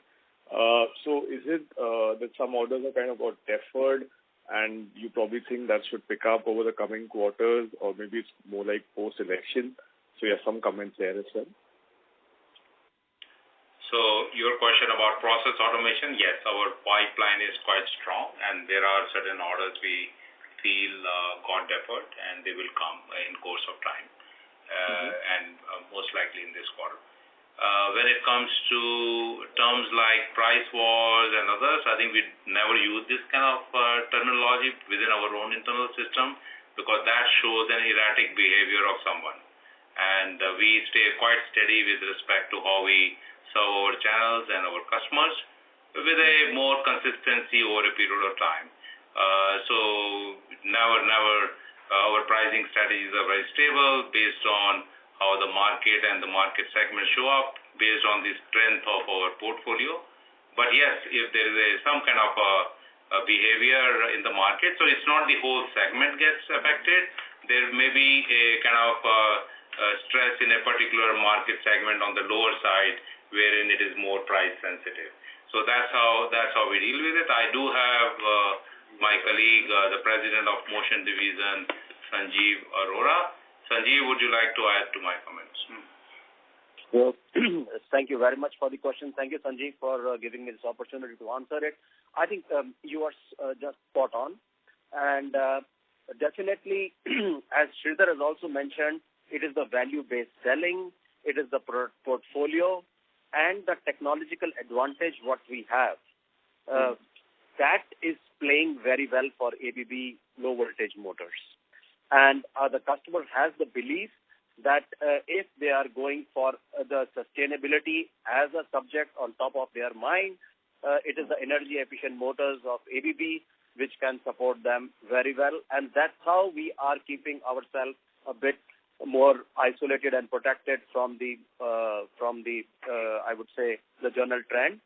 So is it that some orders are kind of got deferred, and you probably think that should pick up over the coming quarters, or maybe it's more like post-election? So some comments there as well. So your question about process automation, yes, our pipeline is quite strong, and there are certain orders we feel got deferred, and they will come in course of time, and most likely in this quarter. When it comes to terms like price wars and others, I think we never use this kind of terminology within our own internal system, because that shows an erratic behavior of someone. And we stay quite steady with respect to how we serve our channels and our customers with a more consistency over a period of time. So never, our pricing strategies are very stable based on how the market and the market segment show up, based on the strength of our portfolio. But yes, if there is some kind of a behavior in the market, so it's not the whole segment gets affected. There may be a kind of stress in a particular market segment on the lower side, wherein it is more price sensitive. So that's how we deal with it. I do have my colleague, the president of Motion Division, Sanjeev Arora. Sanjeev, would you like to add to my comments? Well, thank you very much for the question. Thank you, Sanjeev, for giving me this opportunity to answer it. I think you are just spot on. And definitely, as Sridhar has also mentioned, it is the value-based selling, it is the portfolio, and the technological advantage what we have. That is playing very well for ABB low-voltage motors. And the customer has the belief that if they are going for the sustainability as a subject on top of their mind, it is the energy-efficient motors of ABB which can support them very well. And that's how we are keeping ourselves a bit more isolated and protected from the I would say, the general trend.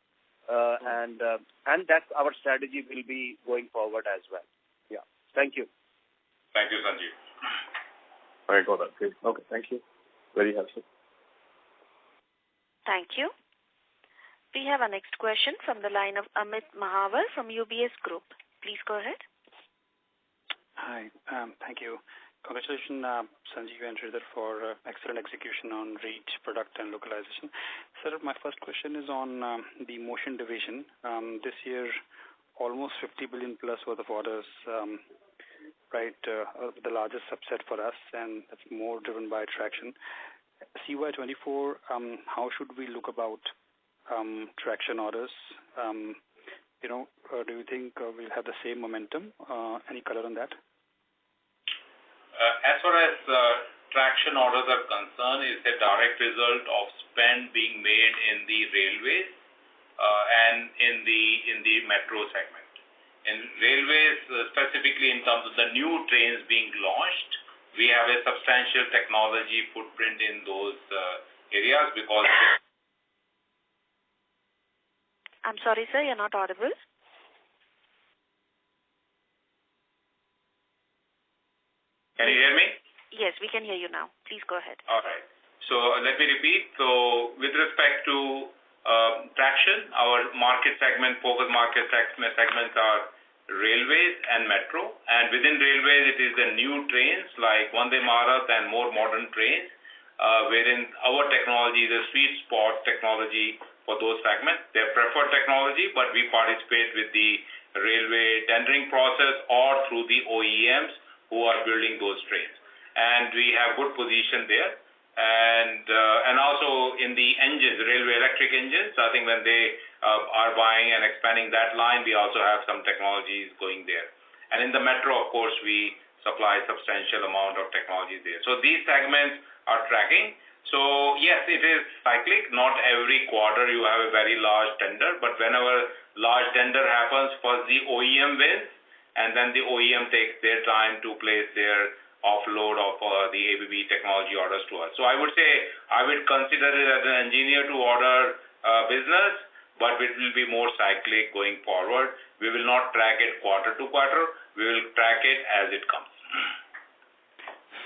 And that's our strategy will be going forward as well. Yeah. Thank you. Thank you, Sanjeev. I got that. Great. Okay, thank you. Very helpful. Thank you. We have our next question from the line of Amit Mahawar from UBS Group. Please go ahead. Hi. Thank you. Congratulations, Sanjeev and Sridhar, for excellent execution on reach, product, and localization. Sir, my first question is on the Motion division. This year, almost 50 billion plus worth of orders, right, the largest subset for us, and that's more driven by traction. CY24, how should we look about traction orders? Do you think we'll have the same momentum? Any color on that? As far as traction orders are concerned, it's a direct result of spend being made in the railways and in the metro segment. In railways, specifically in terms of the new trains being launched, we have a substantial technology footprint in those areas because... I'm sorry, sir, you're not audible. Can you hear me? Yes, we can hear you now. Please go ahead. All right. So let me repeat. So with respect to traction, our market segment, focus market segments are railways and metro. And within railways, it is the new trains like Vande Bharat and more modern trains, wherein our technology is a sweet spot technology for those segments. They're preferred technology, but we participate with the railway tendering process or through the OEMs who are building those trains. And we have good position there. And also in the engines, railway electric engines, I think when they are buying and expanding that line, we also have some technologies going there. And in the metro, of course, we supply substantial amount of technology there. So these segments are tracking. So yes, it is cyclic. Not every quarter you have a very large tender, but whenever large tender happens, first the OEM wins, and then the OEM takes their time to place their offload of the ABB technology orders to us. So I would say I would consider it as an engineer-to-order business, but it will be more cyclic going forward. We will not track it quarter to quarter. We will track it as it comes.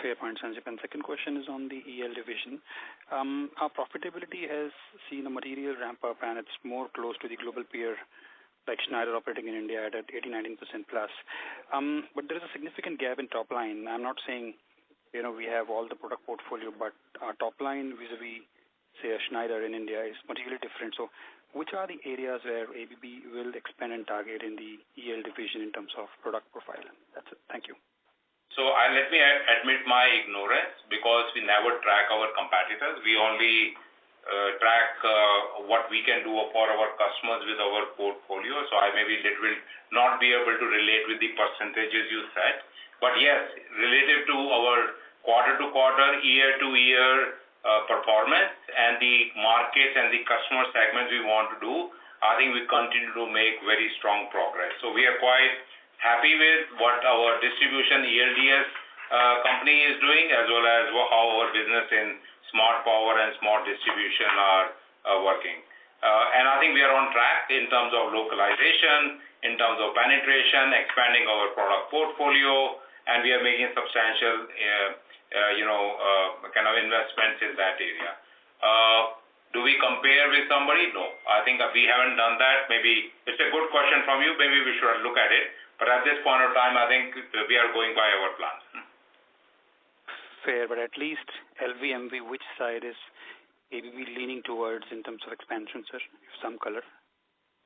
Fair point, Sanjeev. And second question is on the EL division. Our profitability has seen a material ramp up, and it's more close to the global peer like Schneider operating in India at 80-19% plus. But there is a significant gap in top line. I'm not saying, we have all the product portfolio, but our top line vis-a-vis, say, a Schneider in India is materially different. So which are the areas where ABB will expand and target in the EL division in terms of product profile? That's it. Thank you. So let me admit my ignorance, because we never track our competitors. We only track what we can do for our customers with our portfolio. So I maybe will not be able to relate with the percentages you said. But yes, relative to our quarter-to-quarter, year-to-year performance and the markets and the customer segments we want to do, I think we continue to make very strong progress. So we are quite happy with what our distribution ELDS company is doing, as well as how our business in smart power and smart distribution are working. And I think we are on track in terms of localization, in terms of penetration, expanding our product portfolio, and we are making substantial kind of investments in that area. Do we compare with somebody? No. I think we haven't done that. Maybe it's a good question from you. Maybe we should look at it. But at this point of time, I think we are going by our plans. Fair, but at least LVMV, which side is ABB leaning towards in terms of expansion, sir? Some color.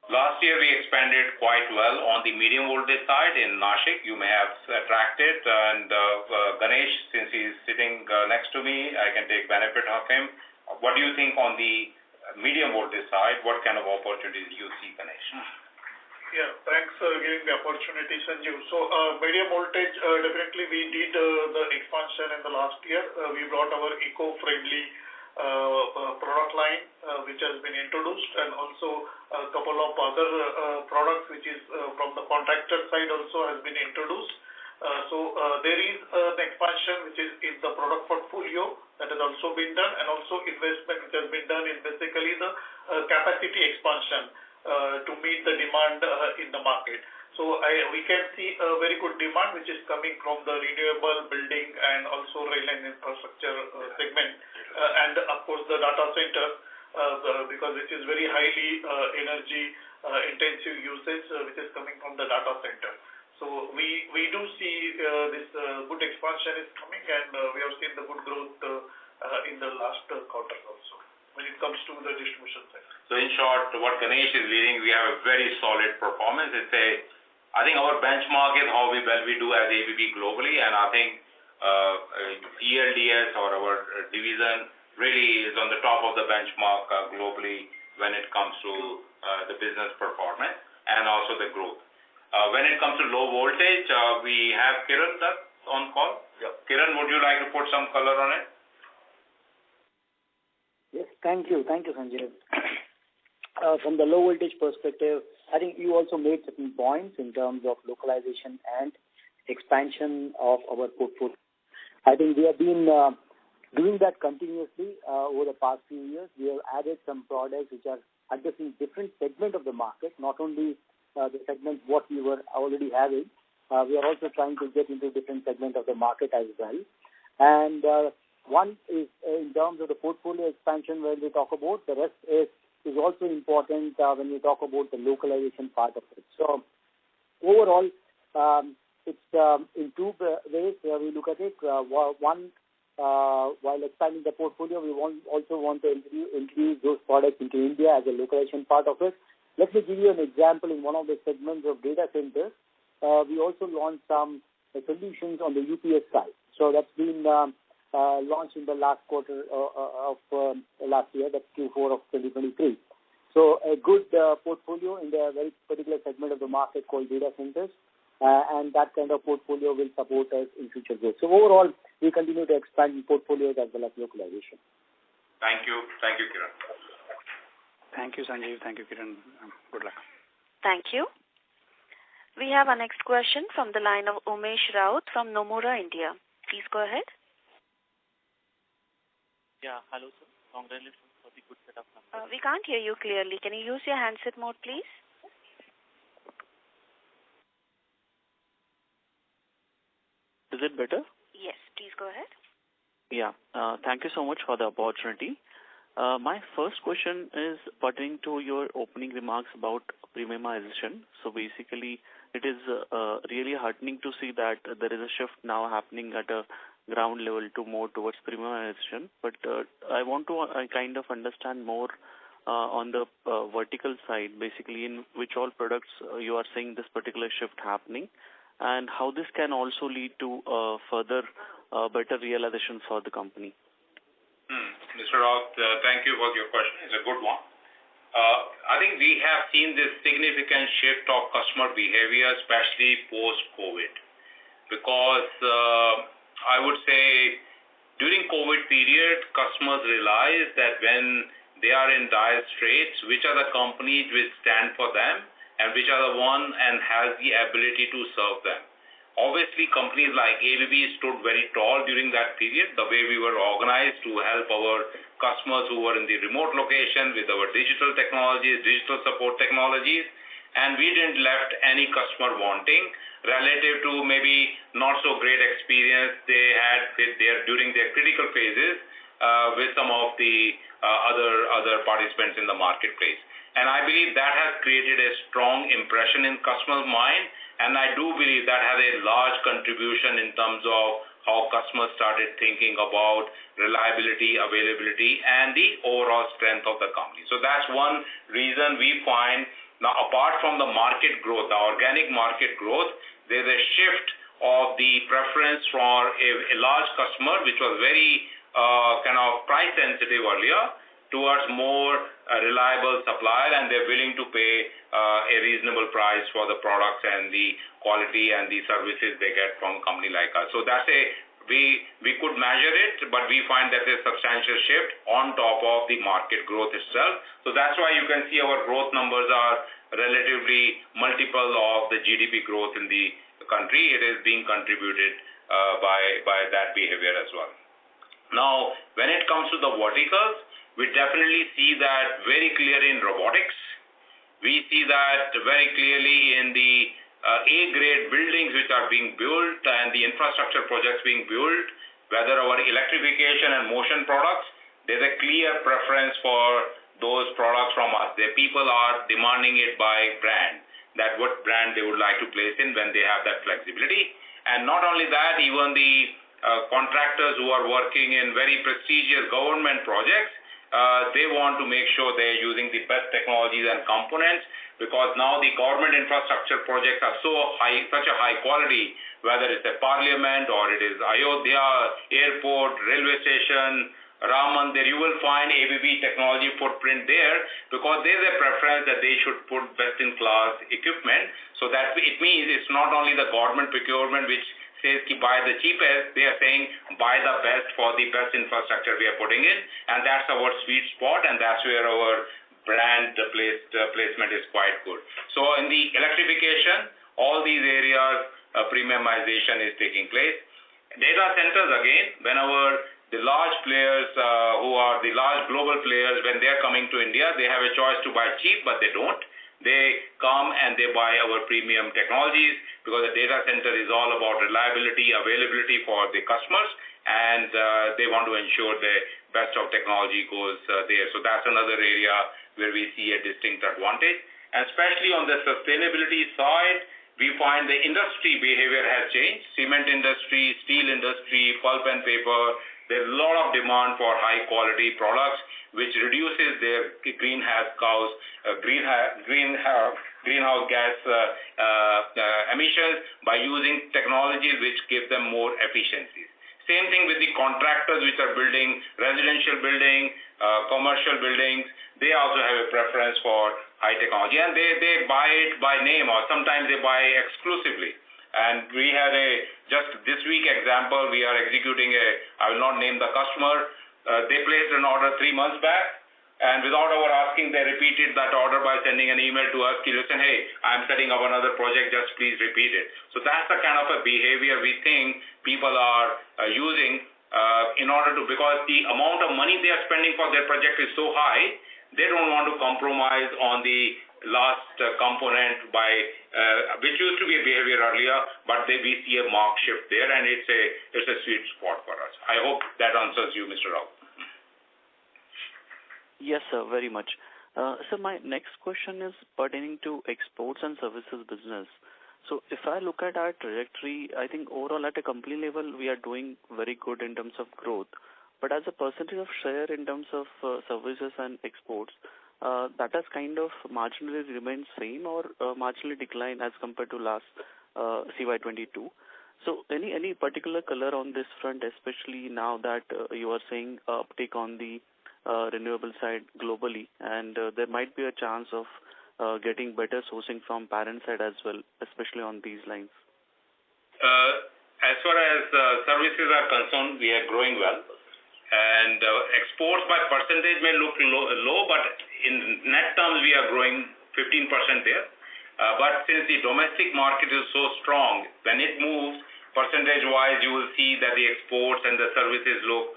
Last year, we expanded quite well on the medium voltage side in Nashik. You may have tracked it. And Ganesh, since he's sitting next to me, I can take benefit of him. What do you think on the medium voltage side? What kind of opportunities do you see, Ganesh? Yeah, thanks for giving the opportunity, Sanjeev. So medium voltage, definitely we did the expansion in the last year. We brought our eco-friendly product line, which has been introduced, and also a couple of other products, which is from the contractor side also has been introduced. So there is an expansion which is in the product portfolio that has also been done, and also investment which has been done in basically the capacity expansion to meet the demand in the market. So we can see a very good demand which is coming from the renewable building and also rail and infrastructure segment, and of course the data center, because it is very highly energy intensive usage which is coming from the data center. So we do see this good expansion is coming, and we have seen the good growth in the last quarter also when it comes to the distribution sector. So in short, what Ganesh is leading, we have a very solid performance. I think our benchmark is how well we do as ABB globally, and I think ELDS or our division really is on the top of the benchmark globally when it comes to the business performance and also the growth. When it comes to low voltage, we have Kiran on call. Yeah. Kiran, would you like to put some color on it? Yes, thank you, Sanjay. From the low voltage perspective, I think you also made certain points in terms of localization and expansion of our portfolio. I think we have been doing that continuously over the past few years. We have added some products which are addressing different segment of the market, not only the segment what we were already having. We are also trying to get into different segment of the market as well. And one is in terms of the portfolio expansion where we talk about, the rest is also important when we talk about the localization part of it. So overall, it's in two ways we look at it. One, while expanding the portfolio, we also want to introduce those products into India as a localization part of it. Let me give you an example. In one of the segments of data centers, we also launched some solutions on the UPS side. So that's been launched in the last quarter of last year, that's Q4 of 2023. So a good portfolio in the very particular segment of the market called data centers, and that kind of portfolio will support us in future growth. So overall, we continue to expand portfolios as well as localization. Thank you. Thank you, Kiran. Thank you, Sanjeev. Thank you, Kiran. Good luck. Thank you. We have our next question from the line of Umesh Raut from Nomura, India. Please go ahead. Yeah, hello, sir. Congratulations for the good set of numbers. We can't hear you clearly. Can you use your handset mode, please? Is it better? Yes, please go ahead. Yeah, thank you so much for the opportunity. My first question is pertaining to your opening remarks about premiumization. So basically, it is really heartening to see that there is a shift now happening at a ground level to more towards premiumization. But I want to kind of understand more on the vertical side, basically in which all products you are seeing this particular shift happening. and how this can also lead to further better realization for the company? Mr. Rao, thank you for your question. It's a good one. I think we have seen this significant shift of customer behavior, especially post-COVID, because I would say during COVID period, customers realized that when they are in dire straits, which are the companies which stand for them and which are the one and has the ability to serve them. Obviously, companies like ABB stood very tall during that period, the way we were organized to help our customers who were in the remote location with our digital technologies, digital support technologies, and we didn't left any customer wanting relative to maybe not so great experience they had during their critical phases with some of the other participants in the marketplace. And I believe that has created a strong impression in customers' mind, and I do believe that has a large contribution in terms of how customers started thinking about reliability, availability, and the overall strength of the company. So that's one reason we find. Now, apart from the market growth, the organic market growth, there's a shift of the preference for a large customer, which was very kind of price sensitive earlier, towards more reliable supplier, and they're willing to pay a reasonable price for the products and the quality and the services they get from a company like us. So that's we could measure it, but we find that there's substantial shift on top of the market growth itself. So that's why you can see our growth numbers are relatively multiple of the GDP growth in the country. It is being contributed by that behavior as well. Now, when it comes to the verticals, we definitely see that very clear in robotics. We see that very clearly in the A-grade buildings which are being built and the infrastructure projects being built, whether our electrification and motion products, there's a clear preference for those products from us. The people are demanding it by brand, that what brand they would like to place in when they have that flexibility. And not only that, even the contractors who are working in very prestigious government projects, they want to make sure they're using the best technologies and components, because now the government infrastructure projects are so high, such a high quality, whether it's a parliament or it is Ayodhya, airport, railway station, Ram Mandir, you will find ABB technology footprint there, because there's a preference that they should put best-in-class equipment. So that it means it's not only the government procurement which says ki buy the cheapest, they are saying buy the best for the best infrastructure we are putting in, and that's our sweet spot, and that's where our brand placement is quite good. So in the electrification, all these areas, premiumization is taking place. Data centers, again, whenever the large players who are the large global players, when they are coming to India, they have a choice to buy cheap, but they don't. They come and they buy our premium technologies, because the data center is all about reliability, availability for the customers, and they want to ensure the best of technology goes there. So that's another area where we see a distinct advantage. And especially on the sustainability side, we find the industry behavior has changed. Cement industry, steel industry, pulp and paper, there's a lot of demand for high quality products which reduces their greenhouse gas emissions by using technologies which give them more efficiencies. Same thing with the contractors which are building residential building, commercial buildings. They also have a preference for high technology, and they buy it by name, or sometimes they buy exclusively. And we had just this week example, we are executing I will not name the customer. They placed an order 3 months back, and without our asking, they repeated that order by sending an email to us, listen, hey, I'm setting up another project, just please repeat it. So that's the kind of a behavior we think people are using in order to, because the amount of money they are spending for their project is so high, they don't want to compromise on the last component by which used to be a behavior earlier, but we see a marked shift there, and it's a sweet spot for us. I hope that answers you, Mr. Rao. Yes, sir, very much. So my next question is pertaining to exports and services business. So if I look at our trajectory, I think overall at a company level, we are doing very good in terms of growth. But as a percentage of share in terms of services and exports, that has kind of marginally remained same or marginally declined as compared to last CY22. So any particular color on this front, especially now that you are seeing uptake on the renewable side globally, and there might be a chance of getting better sourcing from parent side as well, especially on these lines? As far as services are concerned, we are growing well. And exports by percentage may look low, but in net terms, we are growing 15% there. But since the domestic market is so strong, when it moves, percentage-wise, you will see that the exports and the services look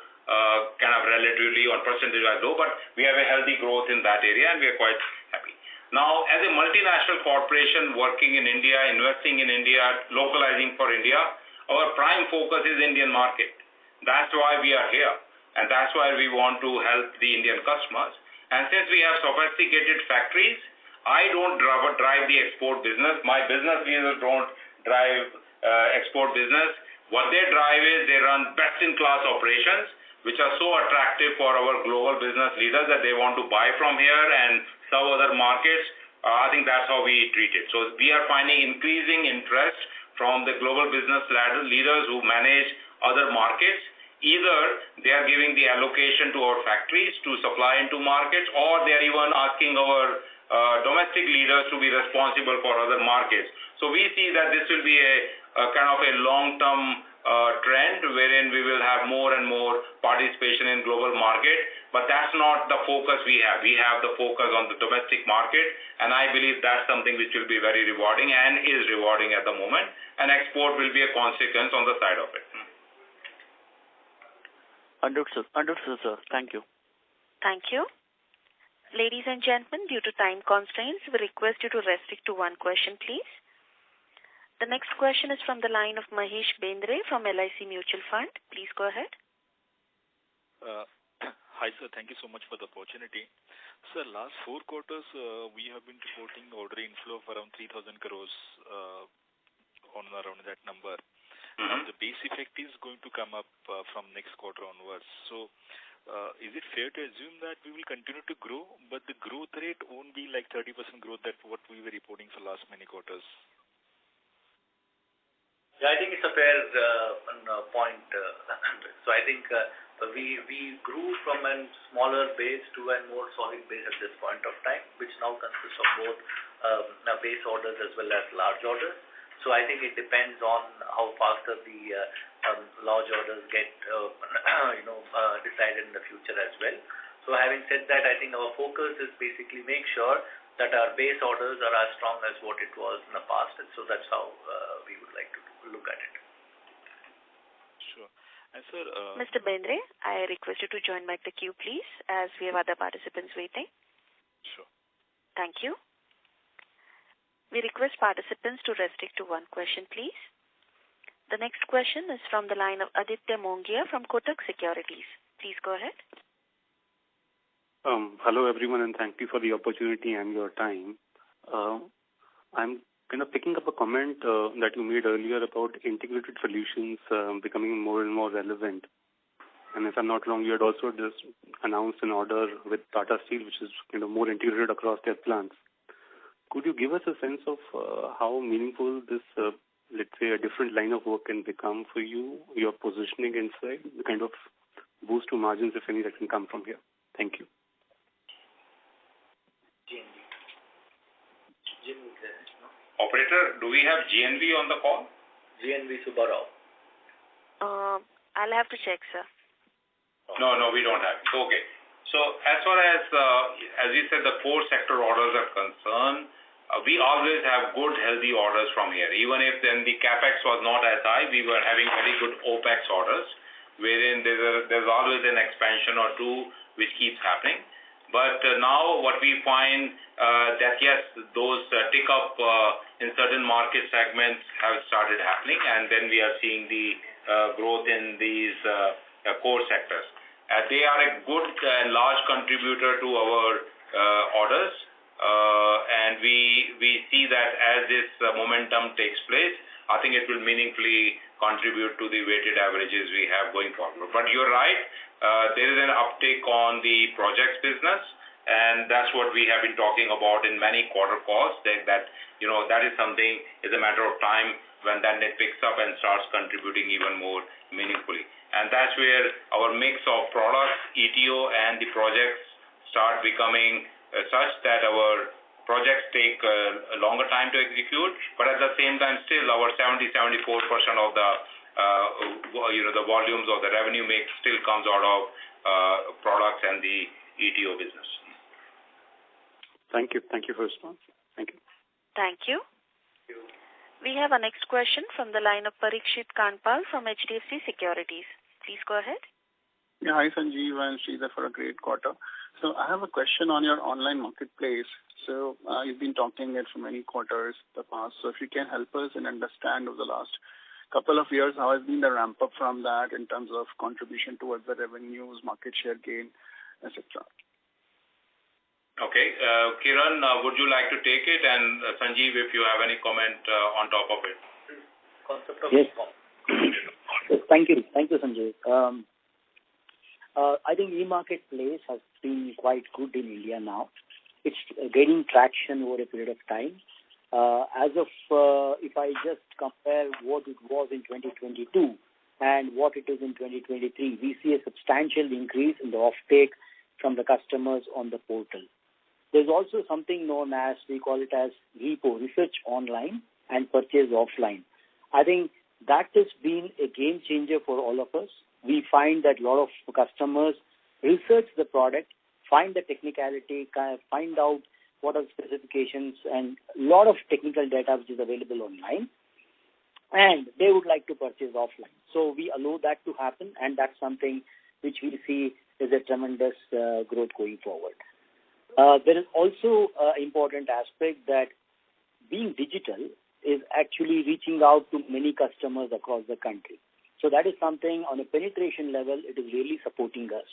kind of relatively on percentage-wise low, but we have a healthy growth in that area, and we are quite happy. Now, as a multinational corporation working in India, investing in India, localizing for India, our prime focus is Indian market. That's why we are here, and that's why we want to help the Indian customers. And since we have sophisticated factories, I don't drive the export business. My business leaders don't drive export business. What they drive is they run best-in-class operations, which are so attractive for our global business leaders that they want to buy from here and serve other markets. I think that's how we treat it. So we are finding increasing interest from the global business leaders who manage other markets. Either they are giving the allocation to our factories to supply into markets, or they are even asking our domestic leaders to be responsible for other markets. So we see that this will be a kind of a long-term trend wherein we will have more and more participation in global market, but that's not the focus we have. We have the focus on the domestic market, and I believe that's something which will be very rewarding and is rewarding at the moment, and export will be a consequence on the side of it. Understood, sir. Thank you. Thank you. Ladies and gentlemen, due to time constraints, we request you to restrict to one question, please. The next question is from the line of Mahesh Bendre from LIC Mutual Fund. Please go ahead. Hi, sir. Thank you so much for the opportunity. Sir, last 4 quarters, we have been reporting order inflow of around 3,000 crores on around that number. Now, the base effect is going to come up from next quarter onwards. So, is it fair to assume that we will continue to grow, but the growth rate won't be like 30% growth that what we were reporting for last many quarters? Yeah, I think it's a fair point. So I think we grew from a smaller base to a more solid base at this point of time, which now consists of both base orders as well as large orders. So I think it depends on how faster the large orders get decided in the future as well. So having said that, I think our focus is basically make sure that our base orders are as strong as what it was in the past, and so that's how we would like to look at it. Sure. And sir, Mr. Bendre, I request you to join back the queue, please, as we have other participants waiting. Sure. Thank you. We request participants to restrict to one question, please. The next question is from the line of Aditya Mongia from Kotak Securities. Please go ahead. Hello, everyone, and thank you for the opportunity and your time. I'm kind of picking up a comment that you made earlier about integrated solutions becoming more and more relevant. And if I'm not wrong, you had also just announced an order with Tata Steel, which is more integrated across their plants. Could you give us a sense of how meaningful this, let's say, a different line of work can become for you, your positioning inside, the kind of boost to margins, if any, that can come from here? Thank you. Operator, do we have GNV on the call? GNV Subbarao. I'll have to check, sir. No, we don't have it. Okay. So as far as you said, the core sector orders are concerned, we always have good, healthy orders from here. Even if then the capex was not as high, we were having very good OPEX orders, wherein there's always an expansion or two which keeps happening. But now what we find that yes, those tick up in certain market segments have started happening, and then we are seeing the growth in these core sectors. They are a good and large contributor to our orders, and we see that as this momentum takes place, I think it will meaningfully contribute to the weighted averages we have going forward. But you're right, there is an uptick on the projects business, And that's what we have been talking about in many quarter calls, that is something, is a matter of time when that net picks up and starts contributing even more meaningfully. And that's where our mix of products, ETO, and the projects start becoming such that our projects take a longer time to execute, but at the same time still our 70-74% of the the volumes of the revenue mix still comes out of products and the ETO business. Thank you. Thank you for your response. Thank you. Thank you. We have a next question from the line of Parikshit Kanpal from HDFC Securities. Please go ahead. Yeah, hi Sanjeev and Sridhar for a great quarter. So I have a question on your online marketplace. So you've been talking it for many quarters in the past. So if you can help us and understand over the last couple of years, how has been the ramp up from that in terms of contribution towards the revenues, market share gain, etc. Okay. Kiran, would you like to take it? And Sanjeev, if you have any comment on top of it. Yes. Thank you. Thank you, Sanjeev. I think e-marketplace has been quite good in India now. It's gaining traction over a period of time. As of, if I just compare what it was in 2022 and what it is in 2023, we see a substantial increase in the offtake from the customers on the portal. There's also something known as, we call it as repo, research online and purchase offline. I think that has been a game changer for all of us. We find that a lot of customers research the product, find the technicality, find out what are the specifications and a lot of technical data which is available online, and they would like to purchase offline. So we allow that to happen, and that's something which we see is a tremendous growth going forward. There is also an important aspect that being digital is actually reaching out to many customers across the country. So that is something on a penetration level, it is really supporting us.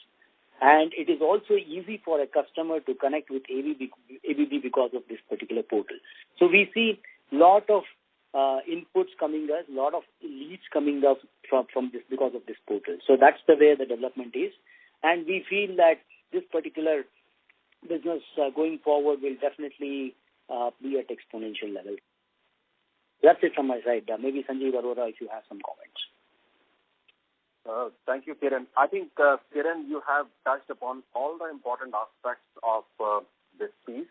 And it is also easy for a customer to connect with ABB because of this particular portal. So we see a lot of inputs coming us, a lot of leads coming up from this because of this portal. So that's the way the development is. And we feel that this particular business going forward will definitely be at exponential level. That's it from my side. Maybe Sanjeev Arora, if you have some comments. Thank you, Kiran. I think, Kiran, you have touched upon all the important aspects of this piece.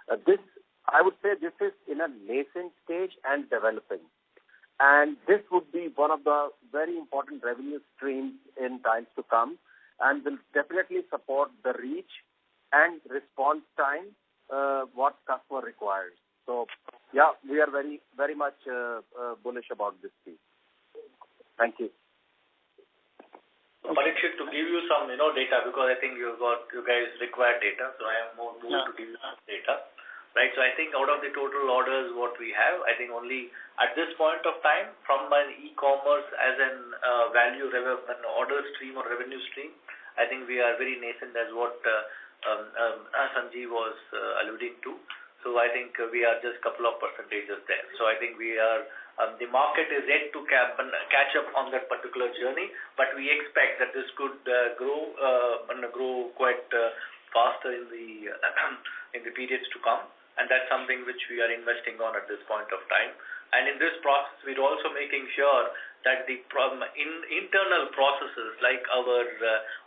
I would say this is in a nascent stage and developing. And this would be one of the very important revenue streams in times to come, and will definitely support the reach and response time what customer requires. So, yeah, we are very, very much bullish about this piece. Thank you. Parikshit, to give you some data, because I think you guys require data, so I am more moved to give you some data. Right, so I think out of the total orders what we have, I think only at this point of time from an e-commerce as an an order stream or revenue stream, I think we are very nascent as what Sanjeev was alluding to. So I think we are just a couple of percentages there. So I think we are, the market is yet to catch up on that particular journey, but we expect that this could grow quite faster in the periods to come. And that's something which we are investing on at this point of time. And in this process, we're also making sure that the internal processes like our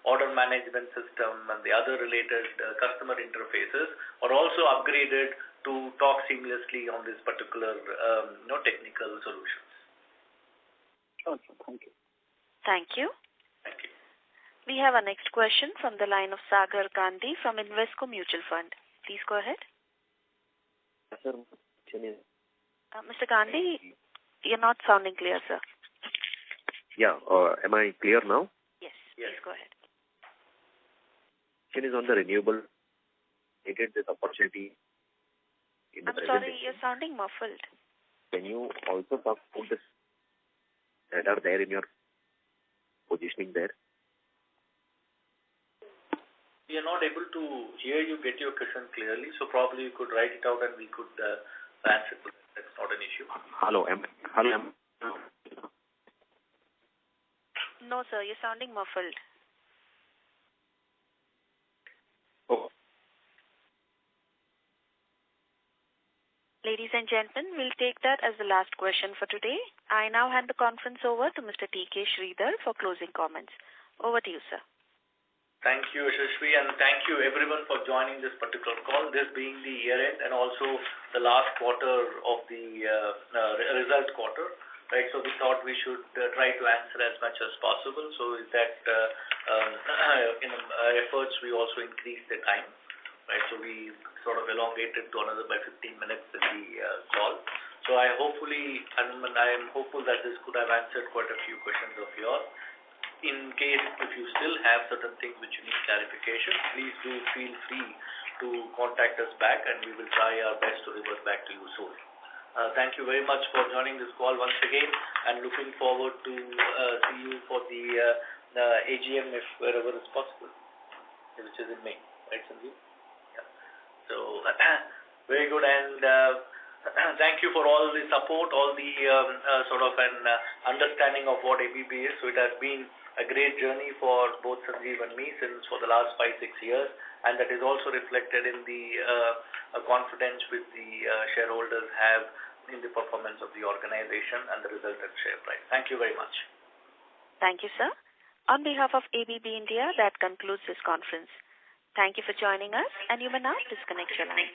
order management system and the other related customer interfaces are also upgraded to talk seamlessly on this particular technical solutions. Okay, thank you. Thank you. Thank you. We have our next question from the line of Sagar Gandhi from Invesco Mutual Fund. Please go ahead. Mr. Gandhi, you're not sounding clear, sir. Yeah, am I clear now? Yes, please go ahead. Question is on the renewable. Needed this opportunity. I'm sorry, you're sounding muffled. Can you also talk about this that are there in your positioning there? We are not able to get your question clearly, so probably you could write it out and we could answer it. That's not an issue. Hello. No, sir, you're sounding muffled. Oh. Ladies and gentlemen, we'll take that as the last question for today. I now hand the conference over to Mr. T.K. Sridhar for closing comments. Over to you, sir. Thank you, Yashasvi, and thank you everyone for joining this particular call, this being the year-end and also the last quarter of the result quarter. Right, so we thought we should try to answer as much as possible. So with that in efforts, we also increased the time. Right, so we sort of elongated to another by 15 minutes in the call. So I am hopeful that this could have answered quite a few questions of yours. In case if you still have certain things which you need clarification, please do feel free to contact us back, and we will try our best to revert back to you soon. Thank you very much for joining this call once again, and looking forward to see you for the AGM if wherever is possible, which is in May, right, Sanjeev? Yeah. So very good, and thank you for all the support, all the sort of an understanding of what ABB is. So it has been a great journey for both Sanjeev and me since for the last 5-6 years, and that is also reflected in the confidence which the shareholders have in the performance of the organization and the resultant share price. Thank you very much. Thank you, sir. On behalf of ABB India, that concludes this conference. Thank you for joining us, and you may now disconnect your line.